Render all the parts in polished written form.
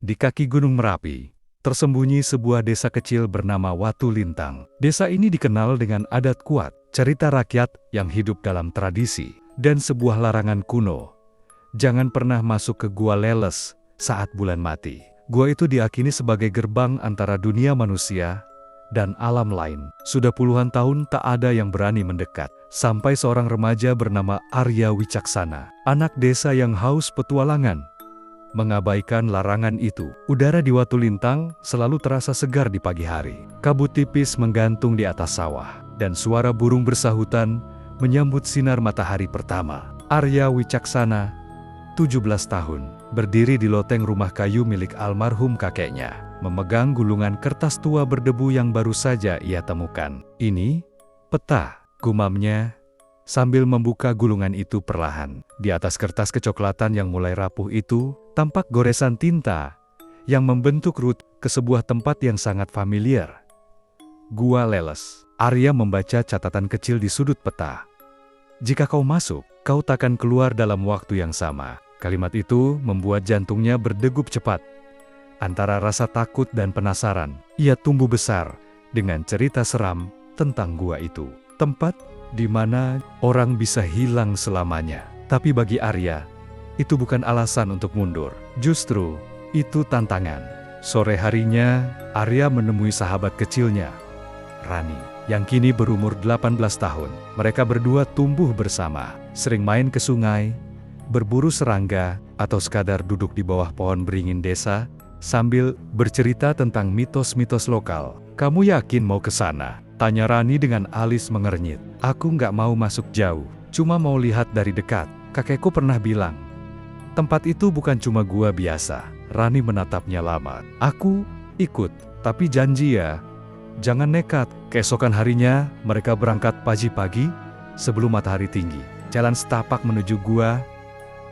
Di kaki Gunung Merapi, tersembunyi sebuah desa kecil bernama Watu Lintang. Desa ini dikenal dengan adat kuat, cerita rakyat yang hidup dalam tradisi, dan sebuah larangan kuno. Jangan pernah masuk ke Gua Leles saat bulan mati. Gua itu diyakini sebagai gerbang antara dunia manusia dan alam lain. Sudah puluhan tahun tak ada yang berani mendekat. Sampai seorang remaja bernama Arya Wicaksana, anak desa yang haus petualangan, mengabaikan larangan itu. Udara di Watu Lintang selalu terasa segar di pagi hari. Kabut tipis menggantung di atas sawah, dan suara burung bersahutan menyambut sinar matahari pertama. Arya Wicaksana, 17 tahun, berdiri di loteng rumah kayu milik almarhum kakeknya, memegang gulungan kertas tua berdebu yang baru saja ia temukan. "Ini peta," gumamnya sambil membuka gulungan itu perlahan. Di atas kertas kecoklatan yang mulai rapuh itu, tampak goresan tinta yang membentuk rut ke sebuah tempat yang sangat familiar. Gua Leles. Arya membaca catatan kecil di sudut peta. "Jika kau masuk, kau takkan keluar dalam waktu yang sama." Kalimat itu membuat jantungnya berdegup cepat. Antara rasa takut dan penasaran, ia tumbuh besar dengan cerita seram tentang gua itu. Tempat di mana orang bisa hilang selamanya. Tapi bagi Arya, itu bukan alasan untuk mundur. Justru, itu tantangan. Sore harinya, Arya menemui sahabat kecilnya, Rani, yang kini berumur 18 tahun. Mereka berdua tumbuh bersama, sering main ke sungai, berburu serangga, atau sekadar duduk di bawah pohon beringin desa, sambil bercerita tentang mitos-mitos lokal. "Kamu yakin mau ke sana?" tanya Rani dengan alis mengernyit. "Aku nggak mau masuk jauh, cuma mau lihat dari dekat. Kakekku pernah bilang, tempat itu bukan cuma gua biasa." Rani menatapnya lama. "Aku ikut, tapi janji ya, jangan nekat." Keesokan harinya, mereka berangkat pagi-pagi sebelum matahari tinggi. Jalan setapak menuju Gua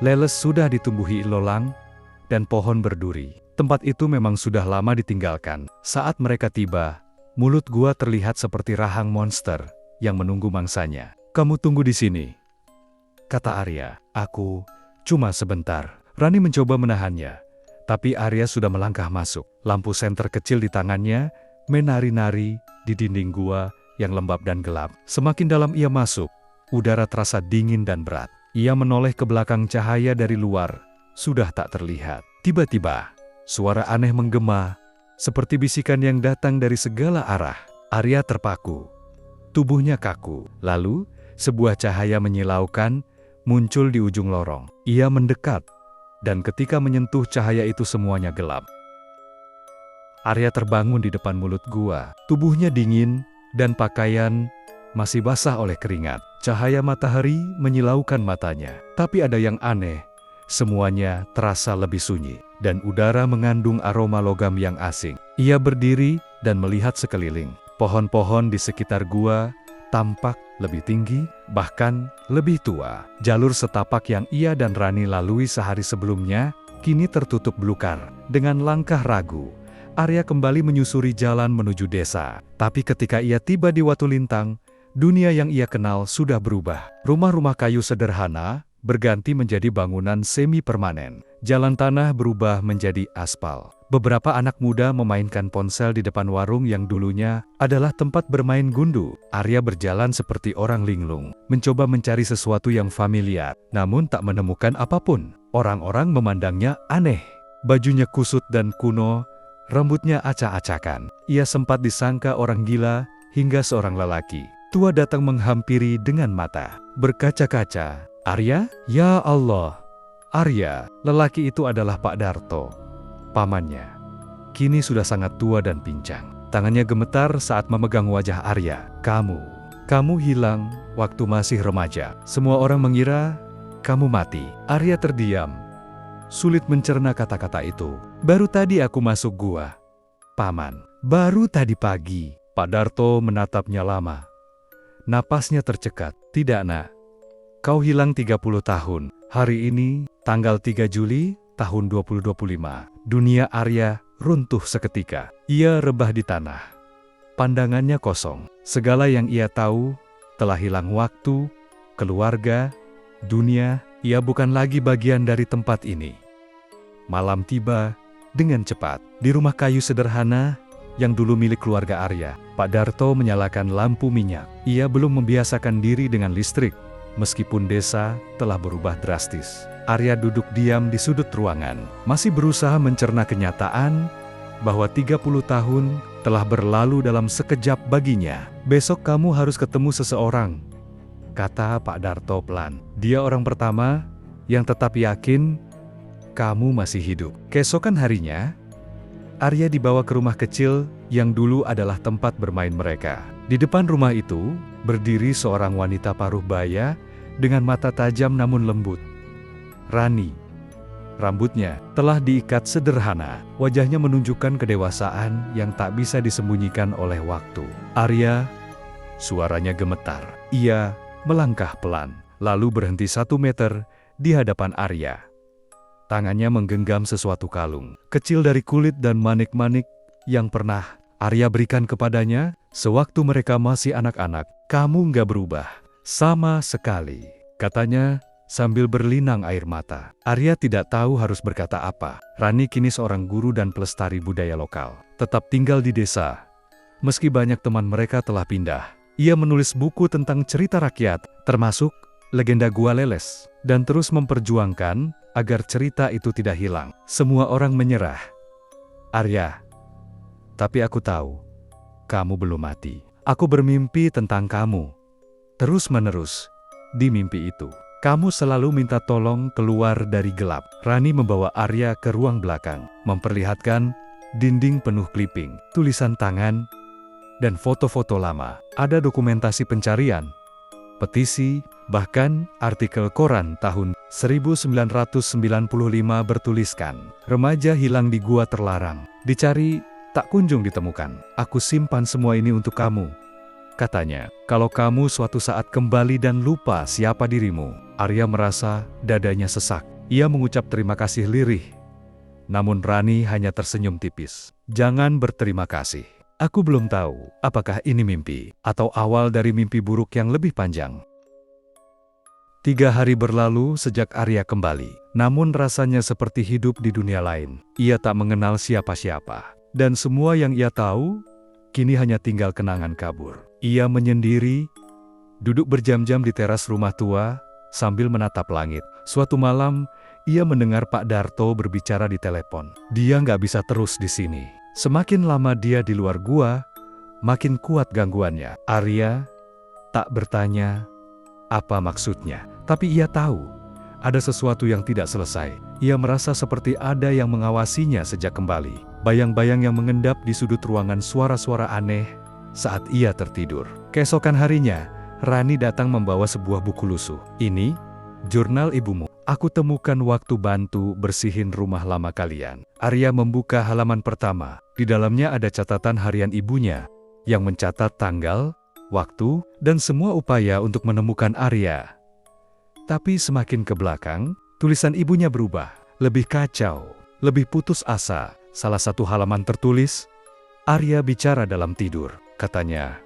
Leles sudah ditumbuhi ilolang dan pohon berduri. Tempat itu memang sudah lama ditinggalkan. Saat mereka tiba, mulut gua terlihat seperti rahang monster yang menunggu mangsanya. "Kamu tunggu di sini," kata Arya. "Aku cuma sebentar." Rani mencoba menahannya, tapi Arya sudah melangkah masuk. Lampu senter kecil di tangannya menari-nari di dinding gua yang lembab dan gelap. Semakin dalam ia masuk, udara terasa dingin dan berat. Ia menoleh ke belakang, cahaya dari luar sudah tak terlihat. Tiba-tiba, suara aneh menggema, seperti bisikan yang datang dari segala arah. Arya terpaku. Tubuhnya kaku. Lalu, sebuah cahaya menyilaukan muncul di ujung lorong. Ia mendekat, dan ketika menyentuh cahaya itu semuanya gelap. Arya terbangun di depan mulut gua. Tubuhnya dingin, dan pakaian masih basah oleh keringat. Cahaya matahari menyilaukan matanya. Tapi ada yang aneh. Semuanya terasa lebih sunyi, dan udara mengandung aroma logam yang asing. Ia berdiri dan melihat sekeliling. Pohon-pohon di sekitar gua tampak lebih tinggi, bahkan lebih tua. Jalur setapak yang ia dan Rani lalui sehari sebelumnya, kini tertutup belukar. Dengan langkah ragu, Arya kembali menyusuri jalan menuju desa. Tapi ketika ia tiba di Watu Lintang, dunia yang ia kenal sudah berubah. Rumah-rumah kayu sederhana berganti menjadi bangunan semi-permanen. Jalan tanah berubah menjadi aspal. Beberapa anak muda memainkan ponsel di depan warung yang dulunya adalah tempat bermain gundu. Arya berjalan seperti orang linglung, mencoba mencari sesuatu yang familiar, namun tak menemukan apapun. Orang-orang memandangnya aneh. Bajunya kusut dan kuno, rambutnya acak-acakan. Ia sempat disangka orang gila hingga seorang lelaki tua datang menghampiri dengan mata berkaca-kaca. "Arya?" "Ya Allah, Arya." Lelaki itu adalah Pak Darto, pamannya. Kini sudah sangat tua dan pincang. Tangannya gemetar saat memegang wajah Arya. Kamu hilang waktu masih remaja. Semua orang mengira kamu mati." Arya terdiam, sulit mencerna kata-kata itu. "Baru tadi aku masuk gua, Paman. Baru tadi pagi." Pak Darto menatapnya lama. Napasnya tercekat. "Tidak, Nak. Kau hilang 30 tahun. Hari ini, tanggal 3 Juli tahun 2025. Dunia Arya runtuh seketika. Ia rebah di tanah. Pandangannya kosong. Segala yang ia tahu telah hilang. Waktu, keluarga, dunia. Ia bukan lagi bagian dari tempat ini. Malam tiba, dengan cepat. Di rumah kayu sederhana yang dulu milik keluarga Arya, Pak Darto menyalakan lampu minyak. Ia belum membiasakan diri dengan listrik, meskipun desa telah berubah drastis. Arya duduk diam di sudut ruangan, masih berusaha mencerna kenyataan bahwa 30 tahun telah berlalu dalam sekejap baginya. "Besok kamu harus ketemu seseorang," kata Pak Darto pelan. "Dia orang pertama yang tetap yakin kamu masih hidup." Keesokan harinya, Arya dibawa ke rumah kecil yang dulu adalah tempat bermain mereka. Di depan rumah itu, berdiri seorang wanita paruh baya dengan mata tajam namun lembut. Rani. Rambutnya telah diikat sederhana, wajahnya menunjukkan kedewasaan yang tak bisa disembunyikan oleh waktu. "Arya," suaranya gemetar. Ia melangkah pelan, lalu berhenti 1 meter di hadapan Arya. Tangannya menggenggam sesuatu kalung, kecil dari kulit dan manik-manik yang pernah Arya berikan kepadanya sewaktu mereka masih anak-anak. "Kamu nggak berubah sama sekali," katanya sambil berlinang air mata. Arya tidak tahu harus berkata apa. Rani kini seorang guru dan pelestari budaya lokal, tetap tinggal di desa. Meski banyak teman mereka telah pindah, ia menulis buku tentang cerita rakyat, termasuk legenda Gua Leles, dan terus memperjuangkan agar cerita itu tidak hilang. Semua orang menyerah. "Arya, tapi aku tahu, kamu belum mati. Aku bermimpi tentang kamu, terus-menerus. Di mimpi itu, kamu selalu minta tolong keluar dari gelap." Rani membawa Arya ke ruang belakang, memperlihatkan dinding penuh clipping, tulisan tangan, dan foto-foto lama. Ada dokumentasi pencarian, petisi, bahkan artikel koran tahun 1995 bertuliskan, "Remaja hilang di gua terlarang. Dicari, tak kunjung ditemukan. Aku simpan semua ini untuk kamu," katanya. "Kalau kamu suatu saat kembali dan lupa siapa dirimu." Arya merasa dadanya sesak. Ia mengucap terima kasih lirih. Namun Rani hanya tersenyum tipis. "Jangan berterima kasih. Aku belum tahu apakah ini mimpi atau awal dari mimpi buruk yang lebih panjang." 3 hari berlalu sejak Arya kembali. Namun rasanya seperti hidup di dunia lain. Ia tak mengenal siapa-siapa. Dan semua yang ia tahu, kini hanya tinggal kenangan kabur. Ia menyendiri, duduk berjam-jam di teras rumah tua, sambil menatap langit. Suatu malam, ia mendengar Pak Darto berbicara di telepon. Dia nggak bisa terus di sini. Semakin lama dia di luar gua, makin kuat gangguannya. Arya tak bertanya apa maksudnya, tapi ia tahu ada sesuatu yang tidak selesai. Ia merasa seperti ada yang mengawasinya sejak kembali. Bayang-bayang yang mengendap di sudut ruangan, suara-suara aneh saat ia tertidur. Keesokan harinya, Rani datang membawa sebuah buku lusuh. "Ini jurnal ibumu. Aku temukan waktu bantu bersihin rumah lama kalian." Arya membuka halaman pertama. Di dalamnya ada catatan harian ibunya yang mencatat tanggal, waktu, dan semua upaya untuk menemukan Arya. Tapi semakin ke belakang, tulisan ibunya berubah, lebih kacau, lebih putus asa. Salah satu halaman tertulis, "Arya bicara dalam tidur," katanya.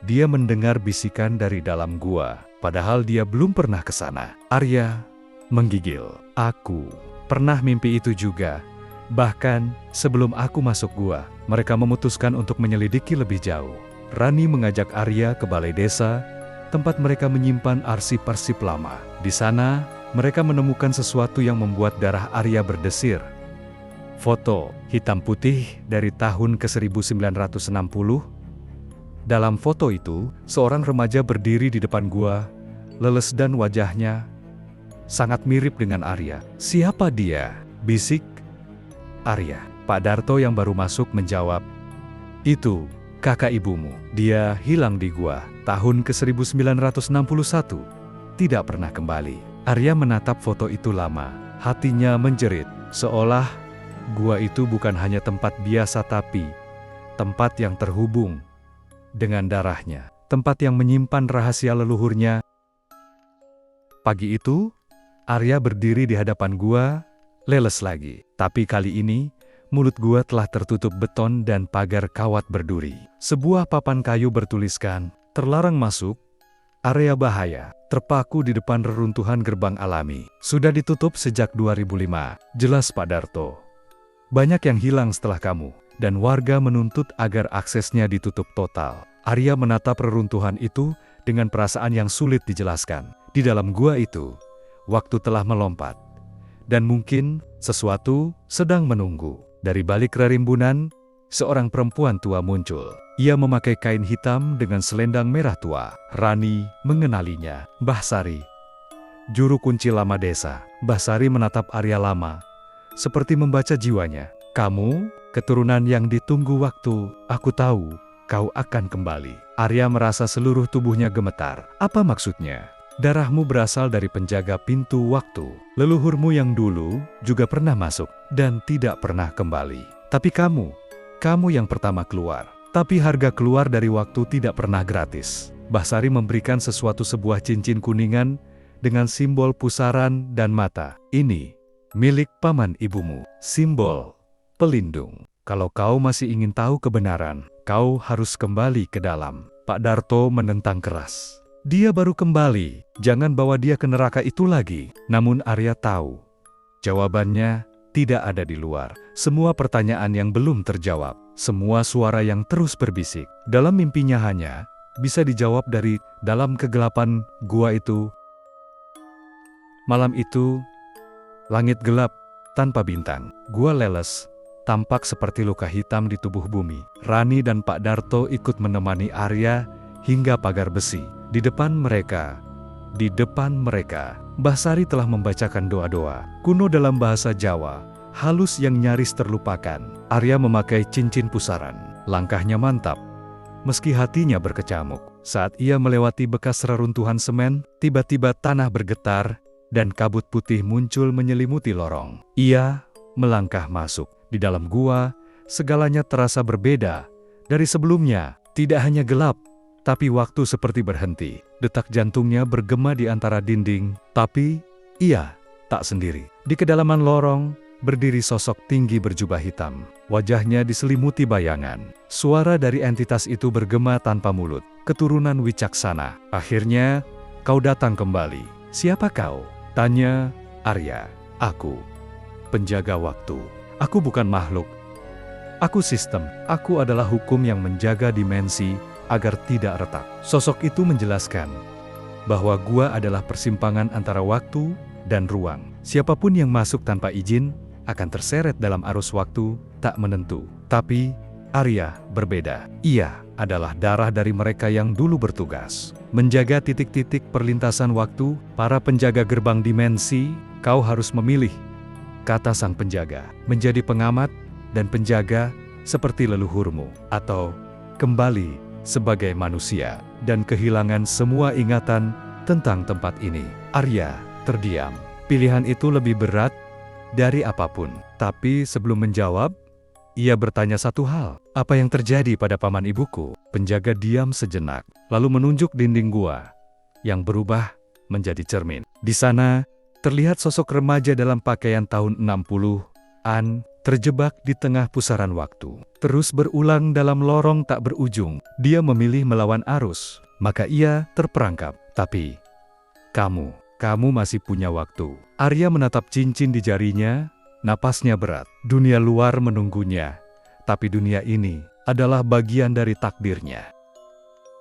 Dia mendengar bisikan dari dalam gua, padahal dia belum pernah ke sana. Arya menggigil. "Aku pernah mimpi itu juga. Bahkan sebelum aku masuk gua, mereka memutuskan untuk menyelidiki lebih jauh." Rani mengajak Arya ke balai desa, tempat mereka menyimpan arsip-arsip lama. Di sana, mereka menemukan sesuatu yang membuat darah Arya berdesir. Foto hitam putih dari tahun ke-1960. Dalam foto itu, seorang remaja berdiri di depan gua, leles dan wajahnya sangat mirip dengan Arya. "Siapa dia?" bisik Arya. Pak Darto yang baru masuk menjawab, "Itu kakak ibumu. Dia hilang di gua tahun ke-1961. Tidak pernah kembali." Arya menatap foto itu lama. Hatinya menjerit, seolah gua itu bukan hanya tempat biasa tapi tempat yang terhubung dengan darahnya. Tempat yang menyimpan rahasia leluhurnya. Pagi itu, Arya berdiri di hadapan gua, leles lagi. Tapi kali ini, mulut gua telah tertutup beton dan pagar kawat berduri. Sebuah papan kayu bertuliskan, "Terlarang masuk, area bahaya," terpaku di depan reruntuhan gerbang alami. "Sudah ditutup sejak 2005, jelas Pak Darto." Banyak yang hilang setelah kamu, dan warga menuntut agar aksesnya ditutup total. Arya menatap reruntuhan itu dengan perasaan yang sulit dijelaskan. Di dalam gua itu, waktu telah melompat. Dan mungkin sesuatu sedang menunggu. Dari balik rerimbunan, seorang perempuan tua muncul. Ia memakai kain hitam dengan selendang merah tua. Rani mengenalinya, Mbah Sari, juru kunci lama desa. Mbah Sari menatap Arya lama, seperti membaca jiwanya. Kamu, keturunan yang ditunggu waktu, aku tahu, kau akan kembali. Arya merasa seluruh tubuhnya gemetar. Apa maksudnya? Darahmu berasal dari penjaga pintu waktu. Leluhurmu yang dulu juga pernah masuk dan tidak pernah kembali. Tapi kamu yang pertama keluar. Tapi harga keluar dari waktu tidak pernah gratis. Mbah Sari memberikan sebuah cincin kuningan dengan simbol pusaran dan mata. Ini milik paman ibumu, simbol pelindung. Kalau kau masih ingin tahu kebenaran, kau harus kembali ke dalam. Pak Darto menentang keras. Dia baru kembali, jangan bawa dia ke neraka itu lagi. Namun Arya tahu, jawabannya tidak ada di luar. Semua pertanyaan yang belum terjawab, semua suara yang terus berbisik, dalam mimpinya hanya bisa dijawab dari dalam kegelapan gua itu. Malam itu, langit gelap tanpa bintang. Gua leles, tampak seperti luka hitam di tubuh bumi. Rani dan Pak Darto ikut menemani Arya hingga pagar besi. Di depan mereka, Mbah Sari telah membacakan doa-doa kuno dalam bahasa Jawa, halus yang nyaris terlupakan. Arya memakai cincin pusaran. Langkahnya mantap, meski hatinya berkecamuk. Saat ia melewati bekas reruntuhan semen, tiba-tiba tanah bergetar dan kabut putih muncul menyelimuti lorong. Ia melangkah masuk. Di dalam gua, segalanya terasa berbeda dari sebelumnya. Tidak hanya gelap, tapi waktu seperti berhenti. Detak jantungnya bergema di antara dinding, tapi ia tak sendiri. Di kedalaman lorong, berdiri sosok tinggi berjubah hitam. Wajahnya diselimuti bayangan. Suara dari entitas itu bergema tanpa mulut. Keturunan wicaksana. Akhirnya, kau datang kembali. Siapa kau? Tanya Arya. Aku, penjaga waktu. Aku bukan makhluk. Aku sistem. Aku adalah hukum yang menjaga dimensi agar tidak retak. Sosok itu menjelaskan bahwa gua adalah persimpangan antara waktu dan ruang. Siapapun yang masuk tanpa izin akan terseret dalam arus waktu tak menentu. Tapi Arya berbeda. Ia adalah darah dari mereka yang dulu bertugas menjaga titik-titik perlintasan waktu. Para penjaga gerbang dimensi, kau harus memilih, kata sang penjaga, menjadi pengamat dan penjaga seperti leluhurmu, atau kembali sebagai manusia dan kehilangan semua ingatan tentang tempat ini. Arya terdiam. Pilihan itu lebih berat dari apapun. Tapi sebelum menjawab, ia bertanya satu hal. Apa yang terjadi pada paman ibuku? Penjaga diam sejenak, lalu menunjuk dinding gua yang berubah menjadi cermin. Di sana, terlihat sosok remaja dalam pakaian tahun 60-an, terjebak di tengah pusaran waktu. Terus berulang dalam lorong tak berujung. Dia memilih melawan arus, maka ia terperangkap. Tapi, kamu masih punya waktu. Arya menatap cincin di jarinya, napasnya berat. Dunia luar menunggunya, tapi dunia ini adalah bagian dari takdirnya.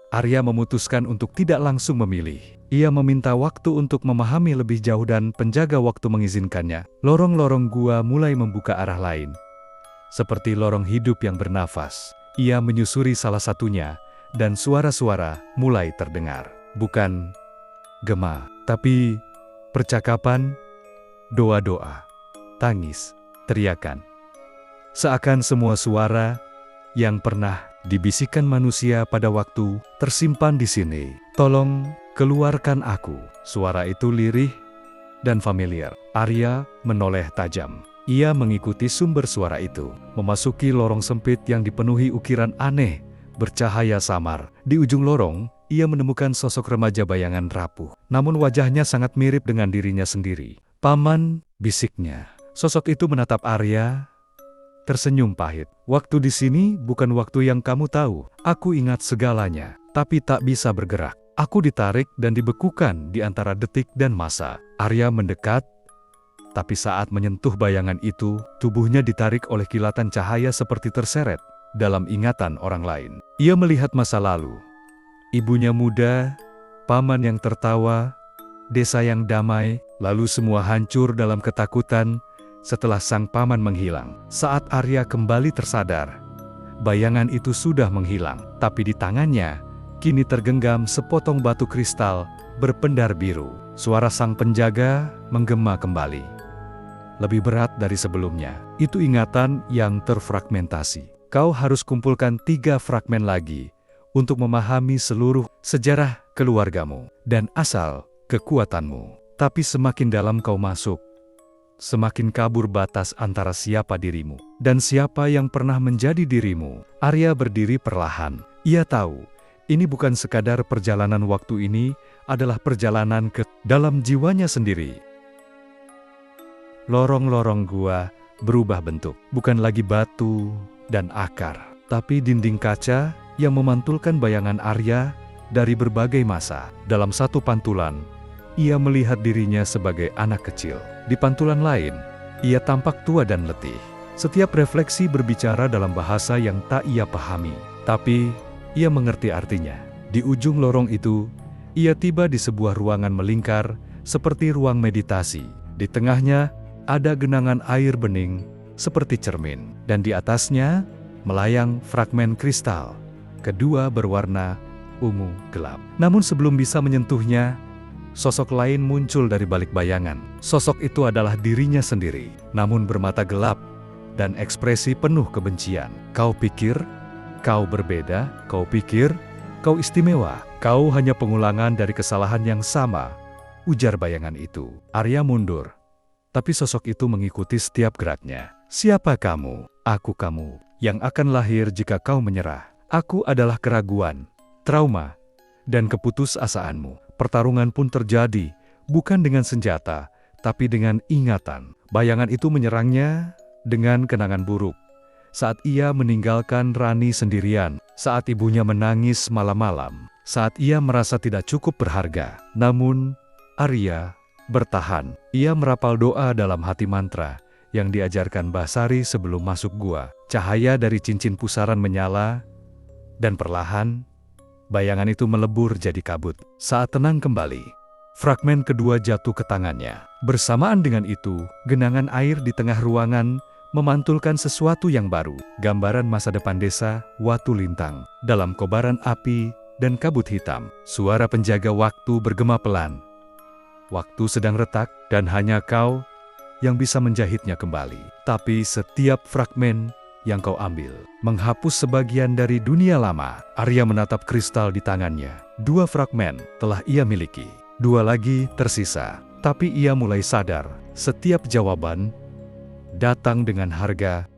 Arya memutuskan untuk tidak langsung memilih. Ia meminta waktu untuk memahami lebih jauh dan penjaga waktu mengizinkannya. Lorong-lorong gua mulai membuka arah lain. Seperti lorong hidup yang bernafas. Ia menyusuri salah satunya, dan suara-suara mulai terdengar. Bukan gema, tapi percakapan, doa-doa, tangis, teriakan. Seakan semua suara yang pernah dibisikkan manusia pada waktu tersimpan di sini. Tolong keluarkan aku. Suara itu lirih dan familiar. Arya menoleh tajam. Ia mengikuti sumber suara itu, memasuki lorong sempit yang dipenuhi ukiran aneh, bercahaya samar. Di ujung lorong, ia menemukan sosok remaja bayangan rapuh. Namun wajahnya sangat mirip dengan dirinya sendiri. Paman, bisiknya. Sosok itu menatap Arya, tersenyum pahit. Waktu di sini bukan waktu yang kamu tahu. Aku ingat segalanya, tapi tak bisa bergerak. Aku ditarik dan dibekukan di antara detik dan masa. Arya mendekat, Tapi saat menyentuh bayangan itu, tubuhnya ditarik oleh kilatan cahaya seperti terseret dalam ingatan orang lain. Ia melihat masa lalu. Ibunya muda, paman yang tertawa, desa yang damai, lalu semua hancur dalam ketakutan setelah sang paman menghilang. Saat Arya kembali tersadar, bayangan itu sudah menghilang, tapi di tangannya kini tergenggam sepotong batu kristal berpendar biru. Suara sang penjaga menggema kembali. Lebih berat dari sebelumnya. Itu ingatan yang terfragmentasi. Kau harus kumpulkan 3 fragmen lagi untuk memahami seluruh sejarah keluargamu dan asal kekuatanmu. Tapi semakin dalam kau masuk, semakin kabur batas antara siapa dirimu dan siapa yang pernah menjadi dirimu. Arya berdiri perlahan. Ia tahu, ini bukan sekadar perjalanan waktu, ini adalah perjalanan ke dalam jiwanya sendiri. Lorong-lorong gua berubah bentuk, bukan lagi batu dan akar, tapi dinding kaca yang memantulkan bayangan Arya dari berbagai masa. Dalam satu pantulan, ia melihat dirinya sebagai anak kecil. Di pantulan lain, ia tampak tua dan letih. Setiap refleksi berbicara dalam bahasa yang tak ia pahami, tapi ia mengerti artinya. Di ujung lorong itu, ia tiba di sebuah ruangan melingkar seperti ruang meditasi. Di tengahnya ada genangan air bening seperti cermin, dan di atasnya melayang fragmen kristal. Kedua berwarna ungu gelap. Namun sebelum bisa menyentuhnya, sosok lain muncul dari balik bayangan. Sosok itu adalah dirinya sendiri, namun bermata gelap dan ekspresi penuh kebencian. Kau pikir kau berbeda, kau pikir kau istimewa, kau hanya pengulangan dari kesalahan yang sama, ujar bayangan itu. Arya mundur. Tapi sosok itu mengikuti setiap geraknya. Siapa kamu? Aku kamu, yang akan lahir jika kau menyerah. Aku adalah keraguan, trauma, dan keputusasaanmu. Pertarungan pun terjadi, bukan dengan senjata, tapi dengan ingatan. Bayangan itu menyerangnya dengan kenangan buruk. Saat ia meninggalkan Rani sendirian, saat ibunya menangis malam-malam, saat ia merasa tidak cukup berharga. Namun, Arya bertahan. Ia merapal doa dalam hati mantra yang diajarkan Basari sebelum masuk gua. Cahaya dari cincin pusaran menyala, dan perlahan, bayangan itu melebur jadi kabut. Saat tenang kembali, fragmen kedua jatuh ke tangannya. Bersamaan dengan itu, genangan air di tengah ruangan memantulkan sesuatu yang baru. Gambaran masa depan desa Watu Lintang dalam kobaran api dan kabut hitam. Suara penjaga waktu bergema pelan. Waktu sedang retak, dan hanya kau yang bisa menjahitnya kembali. Tapi setiap fragmen yang kau ambil menghapus sebagian dari dunia lama. Arya menatap kristal di tangannya. 2 fragmen telah ia miliki, 2 lagi tersisa. Tapi ia mulai sadar, setiap jawaban datang dengan harga.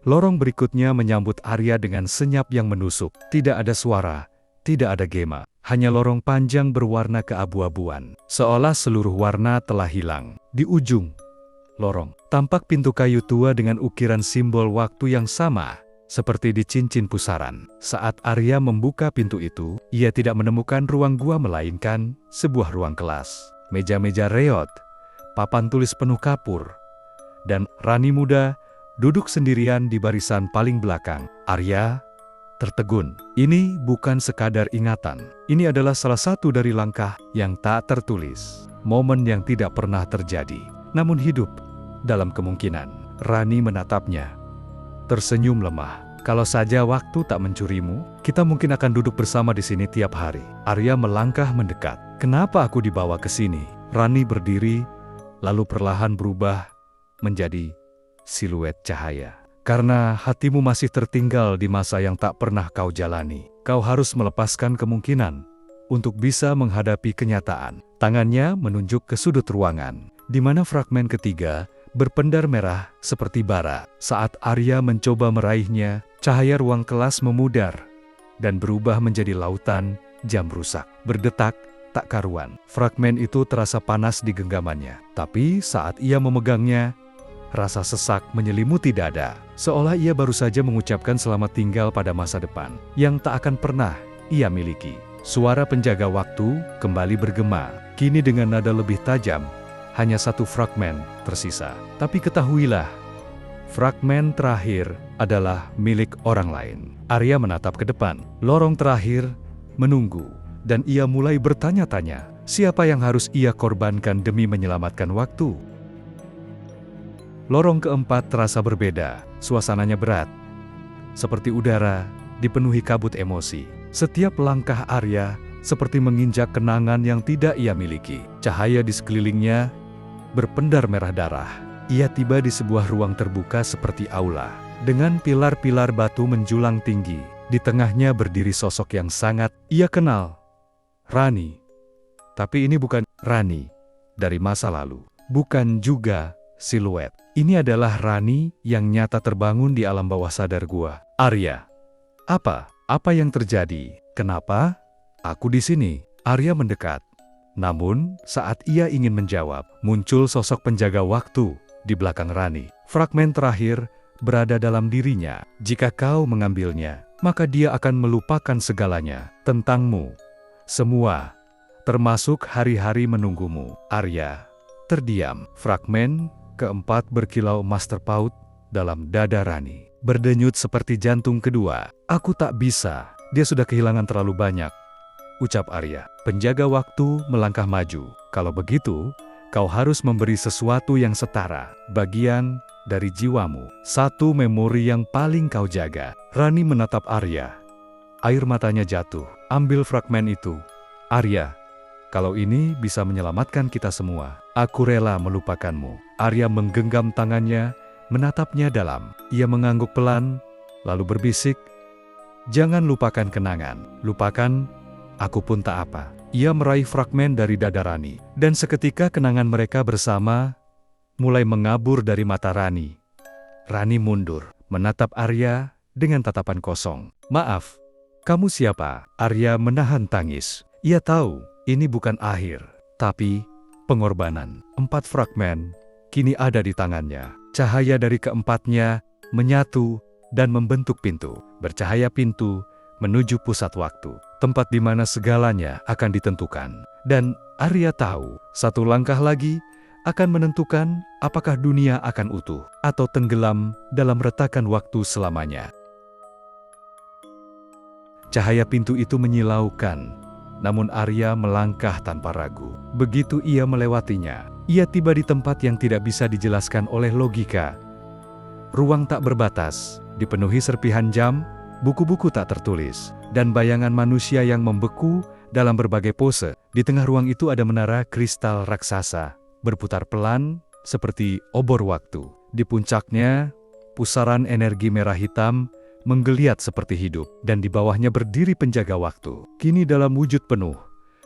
Lorong berikutnya menyambut Arya dengan senyap yang menusuk. Tidak ada suara, tidak ada gema. Hanya lorong panjang berwarna keabu-abuan, seolah seluruh warna telah hilang. Di ujung lorong, tampak pintu kayu tua dengan ukiran simbol waktu yang sama, seperti di cincin pusaran. Saat Arya membuka pintu itu, ia tidak menemukan ruang gua melainkan sebuah ruang kelas. Meja-meja reot, papan tulis penuh kapur, dan Rani muda duduk sendirian di barisan paling belakang. Arya tertegun. Ini bukan sekadar ingatan. Ini adalah salah satu dari langkah yang tak tertulis. Momen yang tidak pernah terjadi, namun hidup dalam kemungkinan. Rani menatapnya, tersenyum lemah. Kalau saja waktu tak mencurimu, kita mungkin akan duduk bersama di sini tiap hari. Arya melangkah mendekat. Kenapa aku dibawa ke sini? Rani berdiri, lalu perlahan berubah menjadi siluet cahaya. Karena hatimu masih tertinggal di masa yang tak pernah kau jalani. Kau harus melepaskan kemungkinan untuk bisa menghadapi kenyataan. Tangannya menunjuk ke sudut ruangan, di mana fragmen ketiga berpendar merah seperti bara. Saat Arya mencoba meraihnya, cahaya ruang kelas memudar dan berubah menjadi lautan jam rusak. Berdetak tak karuan. Fragmen itu terasa panas di genggamannya. Tapi saat ia memegangnya, rasa sesak menyelimuti dada, seolah ia baru saja mengucapkan selamat tinggal pada masa depan yang tak akan pernah ia miliki. Suara penjaga waktu kembali bergema, kini dengan nada lebih tajam. hanya satu fragmen tersisa. Tapi ketahuilah, fragmen terakhir adalah milik orang lain. Arya menatap ke depan. Lorong terakhir menunggu, dan ia mulai bertanya-tanya, siapa yang harus ia korbankan demi menyelamatkan waktu? Lorong keempat terasa berbeda, suasananya berat. Seperti udara, dipenuhi kabut emosi. Setiap langkah Arya seperti menginjak kenangan yang tidak ia miliki. Cahaya di sekelilingnya berpendar merah darah. Ia tiba di sebuah ruang terbuka seperti aula, dengan pilar-pilar batu menjulang tinggi. Di tengahnya berdiri sosok yang sangat ia kenal. Rani. Tapi ini bukan Rani dari masa lalu. Bukan juga siluet. Ini adalah Rani yang nyata terbangun di alam bawah sadar gua. Arya. Apa yang terjadi? Kenapa aku di sini? Arya mendekat. Namun, saat ia ingin menjawab, muncul sosok penjaga waktu di belakang Rani. Fragmen terakhir berada dalam dirinya. Jika kau mengambilnya, maka dia akan melupakan segalanya tentangmu. Semua, termasuk hari-hari menunggumu. Arya terdiam. Fragmen keempat berkilau emas terpaut dalam dada Rani. Berdenyut seperti jantung kedua. Aku tak bisa, dia sudah kehilangan terlalu banyak, ucap Arya. Penjaga waktu melangkah maju. Kalau begitu, kau harus memberi sesuatu yang setara, bagian dari jiwamu, satu memori yang paling kau jaga. Rani menatap Arya. Air matanya jatuh. Ambil fragmen itu, Arya. Kalau ini bisa menyelamatkan kita semua, aku rela melupakanmu. Arya menggenggam tangannya, menatapnya dalam. Ia mengangguk pelan, lalu berbisik, jangan lupakan kenangan. Lupakan, aku pun tak apa. Ia meraih fragmen dari dada Rani, dan seketika kenangan mereka bersama mulai mengabur dari mata Rani. Rani mundur, menatap Arya dengan tatapan kosong. Maaf, kamu siapa? Arya menahan tangis. Ia tahu, ini bukan akhir, tapi pengorbanan. 4 fragmen kini ada di tangannya. Cahaya dari keempatnya menyatu dan membentuk pintu. Bercahaya pintu menuju pusat waktu, tempat di mana segalanya akan ditentukan. Dan Arya tahu, satu langkah lagi akan menentukan apakah dunia akan utuh atau tenggelam dalam retakan waktu selamanya. Cahaya pintu itu menyilaukan, namun Arya melangkah tanpa ragu. Begitu ia melewatinya, ia tiba di tempat yang tidak bisa dijelaskan oleh logika. Ruang tak berbatas, dipenuhi serpihan jam, buku-buku tak tertulis, dan bayangan manusia yang membeku dalam berbagai pose. Di tengah ruang itu ada menara kristal raksasa, berputar pelan seperti obor waktu. Di puncaknya, pusaran energi merah hitam menggeliat seperti hidup, dan di bawahnya berdiri penjaga waktu. Kini dalam wujud penuh,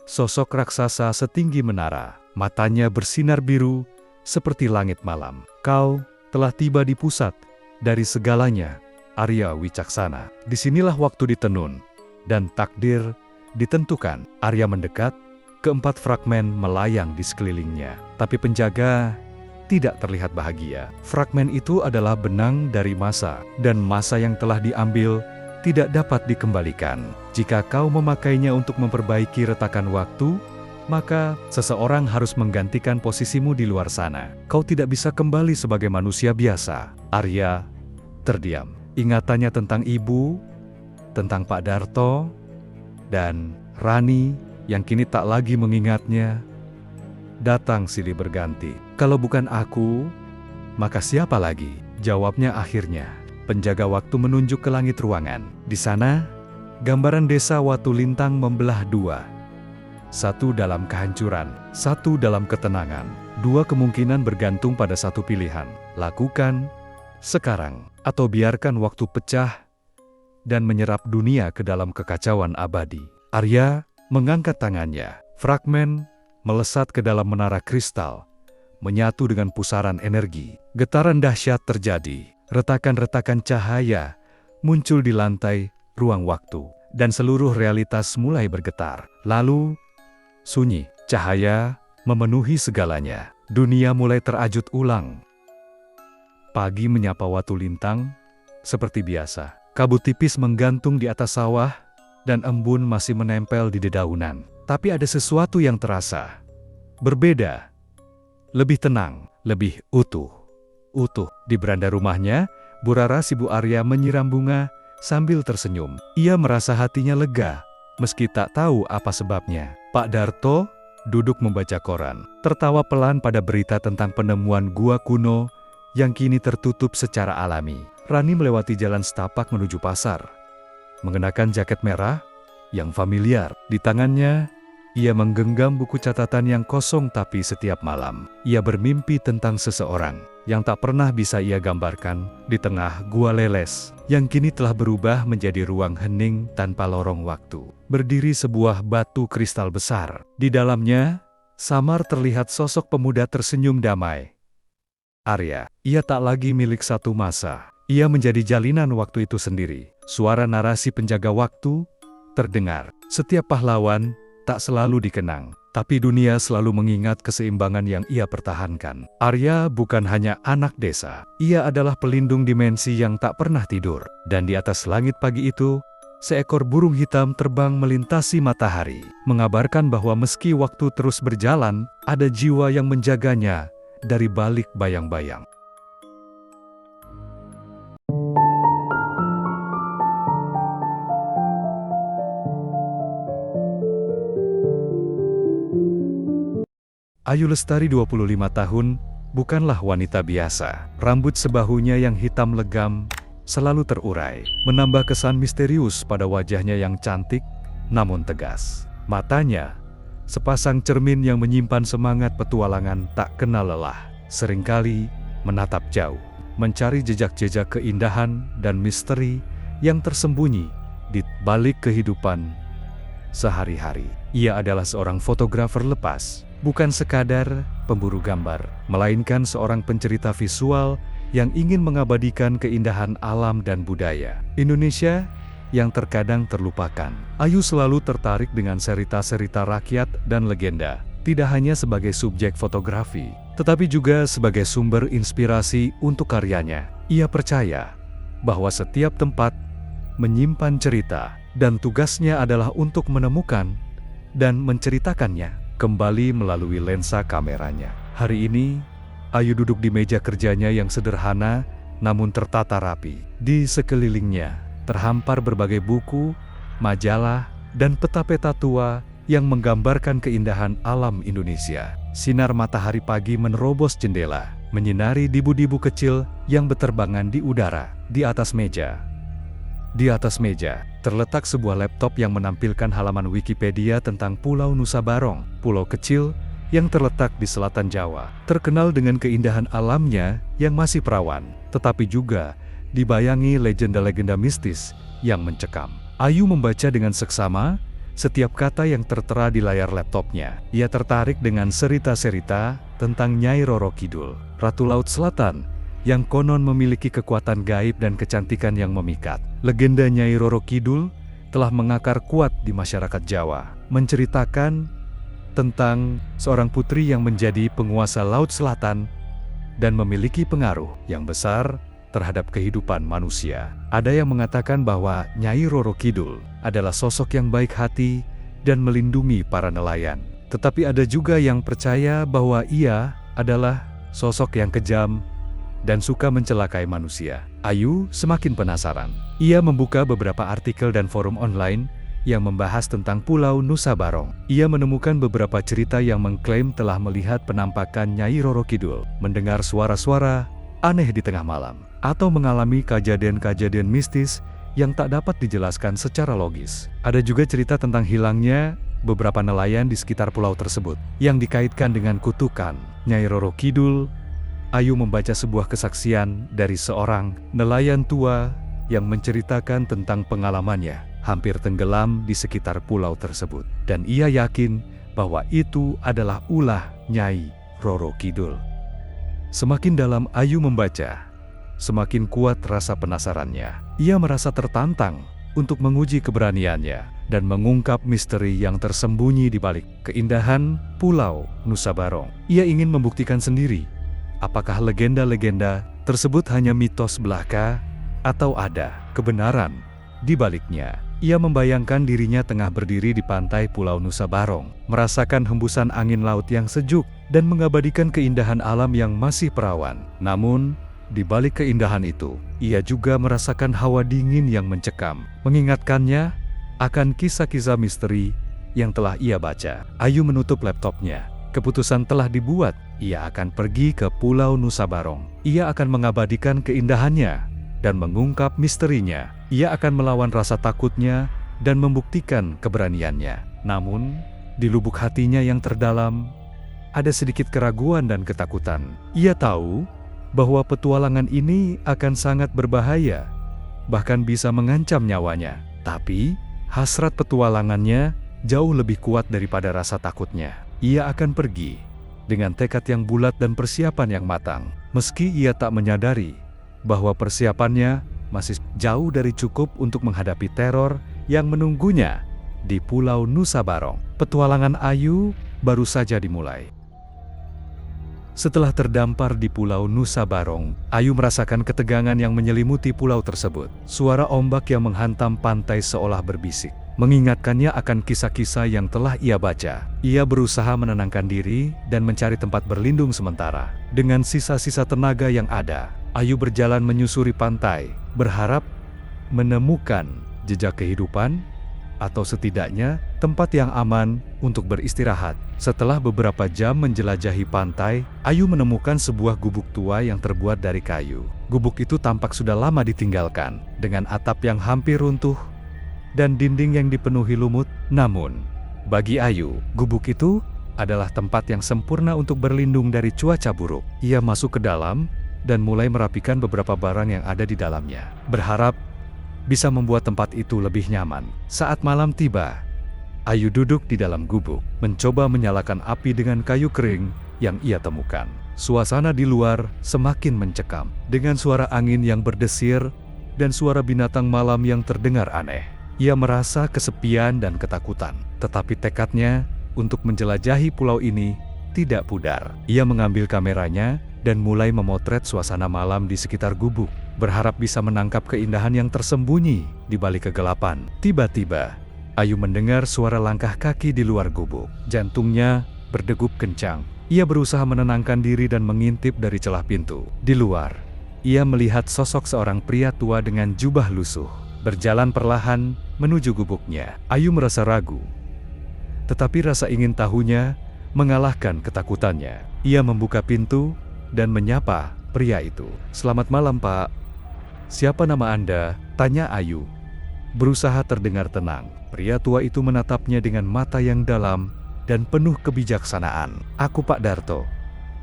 sosok raksasa setinggi menara. Matanya bersinar biru seperti langit malam. Kau telah tiba di pusat dari segalanya, Arya Wicaksana. Disinilah waktu ditenun dan takdir ditentukan. Arya mendekat, keempat fragmen melayang di sekelilingnya. Tapi penjaga tidak terlihat bahagia. Fragmen itu adalah benang dari masa, dan masa yang telah diambil tidak dapat dikembalikan. Jika kau memakainya untuk memperbaiki retakan waktu, maka seseorang harus menggantikan posisimu di luar sana. Kau tidak bisa kembali sebagai manusia biasa. Arya terdiam. Ingatannya tentang ibu, tentang Pak Darto, dan Rani yang kini tak lagi mengingatnya, datang silih berganti. Kalau bukan aku, maka siapa lagi? Jawabnya akhirnya. Penjaga waktu menunjuk ke langit ruangan. Di sana, gambaran desa Watu Lintang membelah dua. Satu dalam kehancuran, satu dalam ketenangan. Dua kemungkinan bergantung pada satu pilihan. Lakukan sekarang, atau biarkan waktu pecah dan menyerap dunia ke dalam kekacauan abadi. Arya mengangkat tangannya. Fragmen melesat ke dalam menara kristal, menyatu dengan pusaran energi. Getaran dahsyat terjadi. Retakan-retakan cahaya muncul di lantai ruang waktu, dan seluruh realitas mulai bergetar. Lalu sunyi, cahaya memenuhi segalanya. Dunia mulai terajut ulang. Pagi menyapa Watu Lintang seperti biasa. Kabut tipis menggantung di atas sawah, dan embun masih menempel di dedaunan. Tapi ada sesuatu yang terasa berbeda. lebih tenang, lebih utuh. Di beranda rumahnya, Bu Rara si Bu Arya menyiram bunga sambil tersenyum. Ia merasa hatinya lega, meski tak tahu apa sebabnya. Pak Darto duduk membaca koran, tertawa pelan pada berita tentang penemuan gua kuno yang kini tertutup secara alami. Rani melewati jalan setapak menuju pasar, mengenakan jaket merah yang familiar. Di tangannya, ia menggenggam buku catatan yang kosong, tapi setiap malam, ia bermimpi tentang seseorang yang tak pernah bisa ia gambarkan di tengah gua leles, yang kini telah berubah menjadi ruang hening tanpa lorong waktu. Berdiri sebuah batu kristal besar. Di dalamnya, samar terlihat sosok pemuda tersenyum damai. Arya, ia tak lagi milik satu masa. Ia menjadi jalinan waktu itu sendiri. Suara narasi penjaga waktu terdengar. Setiap pahlawan tak selalu dikenang, tapi dunia selalu mengingat keseimbangan yang ia pertahankan. Arya bukan hanya anak desa. Ia adalah pelindung dimensi yang tak pernah tidur. Dan di atas langit pagi itu, seekor burung hitam terbang melintasi matahari, mengabarkan bahwa meski waktu terus berjalan, ada jiwa yang menjaganya dari balik bayang-bayang. Ayu Lestari 25 tahun, bukanlah wanita biasa. Rambut sebahunya yang hitam legam selalu terurai, menambah kesan misterius pada wajahnya yang cantik namun tegas. Matanya, sepasang cermin yang menyimpan semangat petualangan tak kenal lelah. Seringkali menatap jauh, mencari jejak-jejak keindahan dan misteri yang tersembunyi di balik kehidupan sehari-hari. Ia adalah seorang fotografer lepas, bukan sekadar pemburu gambar, melainkan seorang pencerita visual yang ingin mengabadikan keindahan alam dan budaya Indonesia yang terkadang terlupakan. Ayu selalu tertarik dengan cerita-cerita rakyat dan legenda, tidak hanya sebagai subjek fotografi, tetapi juga sebagai sumber inspirasi untuk karyanya. Ia percaya bahwa setiap tempat menyimpan cerita, dan tugasnya adalah untuk menemukan dan menceritakannya kembali melalui lensa kameranya. Hari ini, Ayu duduk di meja kerjanya yang sederhana namun tertata rapi. Di sekelilingnya terhampar berbagai buku, majalah, dan peta-peta tua yang menggambarkan keindahan alam Indonesia. Sinar matahari pagi menerobos jendela, menyinari dibu-dibu kecil yang berterbangan di udara. Di atas meja, terletak sebuah laptop yang menampilkan halaman Wikipedia tentang Pulau Nusa Barong, pulau kecil yang terletak di selatan Jawa. Terkenal dengan keindahan alamnya yang masih perawan, tetapi juga dibayangi legenda-legenda mistis yang mencekam. Ayu membaca dengan seksama setiap kata yang tertera di layar laptopnya. Ia tertarik dengan cerita-cerita tentang Nyai Roro Kidul, Ratu Laut Selatan, yang konon memiliki kekuatan gaib dan kecantikan yang memikat. Legenda Nyai Roro Kidul telah mengakar kuat di masyarakat Jawa, menceritakan tentang seorang putri yang menjadi penguasa Laut Selatan dan memiliki pengaruh yang besar terhadap kehidupan manusia. Ada yang mengatakan bahwa Nyai Roro Kidul adalah sosok yang baik hati dan melindungi para nelayan. Tetapi ada juga yang percaya bahwa ia adalah sosok yang kejam dan suka mencelakai manusia. Ayu semakin penasaran. Ia membuka beberapa artikel dan forum online yang membahas tentang Pulau Nusa Barong. Ia menemukan beberapa cerita yang mengklaim telah melihat penampakan Nyai Roro Kidul, mendengar suara-suara aneh di tengah malam, atau mengalami kejadian-kejadian mistis yang tak dapat dijelaskan secara logis. Ada juga cerita tentang hilangnya beberapa nelayan di sekitar pulau tersebut, yang dikaitkan dengan kutukan Nyai Roro Kidul. Ayu membaca sebuah kesaksian dari seorang nelayan tua yang menceritakan tentang pengalamannya hampir tenggelam di sekitar pulau tersebut. Dan ia yakin bahwa itu adalah ulah Nyai Roro Kidul. Semakin dalam Ayu membaca, semakin kuat rasa penasarannya. Ia merasa tertantang untuk menguji keberaniannya dan mengungkap misteri yang tersembunyi di balik keindahan Pulau Nusa Barong. Ia ingin membuktikan sendiri apakah legenda-legenda tersebut hanya mitos belaka atau ada kebenaran di baliknya. Ia membayangkan dirinya tengah berdiri di pantai Pulau Nusa Barong, merasakan hembusan angin laut yang sejuk, dan mengabadikan keindahan alam yang masih perawan. Namun, di balik keindahan itu, ia juga merasakan hawa dingin yang mencekam, mengingatkannya akan kisah-kisah misteri yang telah ia baca. Ayu menutup laptopnya. Keputusan telah dibuat, ia akan pergi ke Pulau Nusa Barong. Ia akan mengabadikan keindahannya dan mengungkap misterinya. Ia akan melawan rasa takutnya dan membuktikan keberaniannya. Namun, di lubuk hatinya yang terdalam, ada sedikit keraguan dan ketakutan. Ia tahu bahwa petualangan ini akan sangat berbahaya, bahkan bisa mengancam nyawanya. Tapi, hasrat petualangannya jauh lebih kuat daripada rasa takutnya. Ia akan pergi dengan tekad yang bulat dan persiapan yang matang. Meski ia tak menyadari bahwa persiapannya masih jauh dari cukup untuk menghadapi teror yang menunggunya di Pulau Nusa Barong. Petualangan Ayu baru saja dimulai. Setelah terdampar di Pulau Nusa Barong, Ayu merasakan ketegangan yang menyelimuti pulau tersebut. Suara ombak yang menghantam pantai seolah berbisik, mengingatkannya akan kisah-kisah yang telah ia baca. Ia berusaha menenangkan diri dan mencari tempat berlindung sementara. Dengan sisa-sisa tenaga yang ada, Ayu berjalan menyusuri pantai, berharap menemukan jejak kehidupan, atau setidaknya tempat yang aman untuk beristirahat. Setelah beberapa jam menjelajahi pantai, Ayu menemukan sebuah gubuk tua yang terbuat dari kayu. Gubuk itu tampak sudah lama ditinggalkan, dengan atap yang hampir runtuh dan dinding yang dipenuhi lumut. Namun, bagi Ayu, gubuk itu adalah tempat yang sempurna untuk berlindung dari cuaca buruk. Ia masuk ke dalam dan mulai merapikan beberapa barang yang ada di dalamnya, berharap bisa membuat tempat itu lebih nyaman. Saat malam tiba, Ayu duduk di dalam gubuk, mencoba menyalakan api dengan kayu kering yang ia temukan. Suasana di luar semakin mencekam, dengan suara angin yang berdesir dan suara binatang malam yang terdengar aneh. Ia merasa kesepian dan ketakutan, tetapi tekadnya untuk menjelajahi pulau ini tidak pudar. Ia mengambil kameranya dan mulai memotret suasana malam di sekitar gubuk, berharap bisa menangkap keindahan yang tersembunyi di balik kegelapan. Tiba-tiba, Ayu mendengar suara langkah kaki di luar gubuk. Jantungnya berdegup kencang. Ia berusaha menenangkan diri dan mengintip dari celah pintu. Di luar, ia melihat sosok seorang pria tua dengan jubah lusuh, berjalan perlahan menuju gubuknya. Ayu merasa ragu, tetapi rasa ingin tahunya mengalahkan ketakutannya. Ia membuka pintu dan menyapa pria itu. "Selamat malam, Pak." "Siapa nama Anda?" tanya Ayu, berusaha terdengar tenang. Pria tua itu menatapnya dengan mata yang dalam dan penuh kebijaksanaan. "Aku Pak Darto,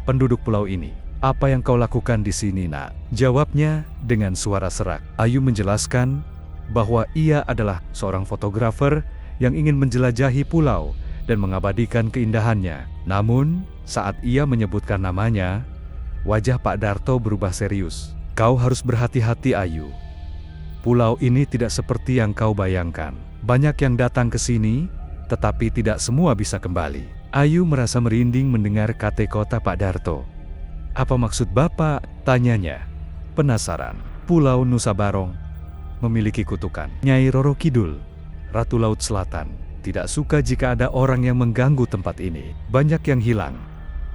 penduduk pulau ini." "Apa yang kau lakukan di sini, Nak?" jawabnya dengan suara serak. Ayu menjelaskan bahwa ia adalah seorang fotografer yang ingin menjelajahi pulau dan mengabadikan keindahannya. Namun, saat ia menyebutkan namanya, wajah Pak Darto berubah serius. "Kau harus berhati-hati, Ayu. Pulau ini tidak seperti yang kau bayangkan. Banyak yang datang ke sini, tetapi tidak semua bisa kembali." Ayu merasa merinding mendengar kata-kata Pak Darto. "Apa maksud Bapak?" tanyanya, penasaran. "Pulau Nusa Barong memiliki kutukan. Nyai Roro Kidul, Ratu Laut Selatan, tidak suka jika ada orang yang mengganggu tempat ini. Banyak yang hilang,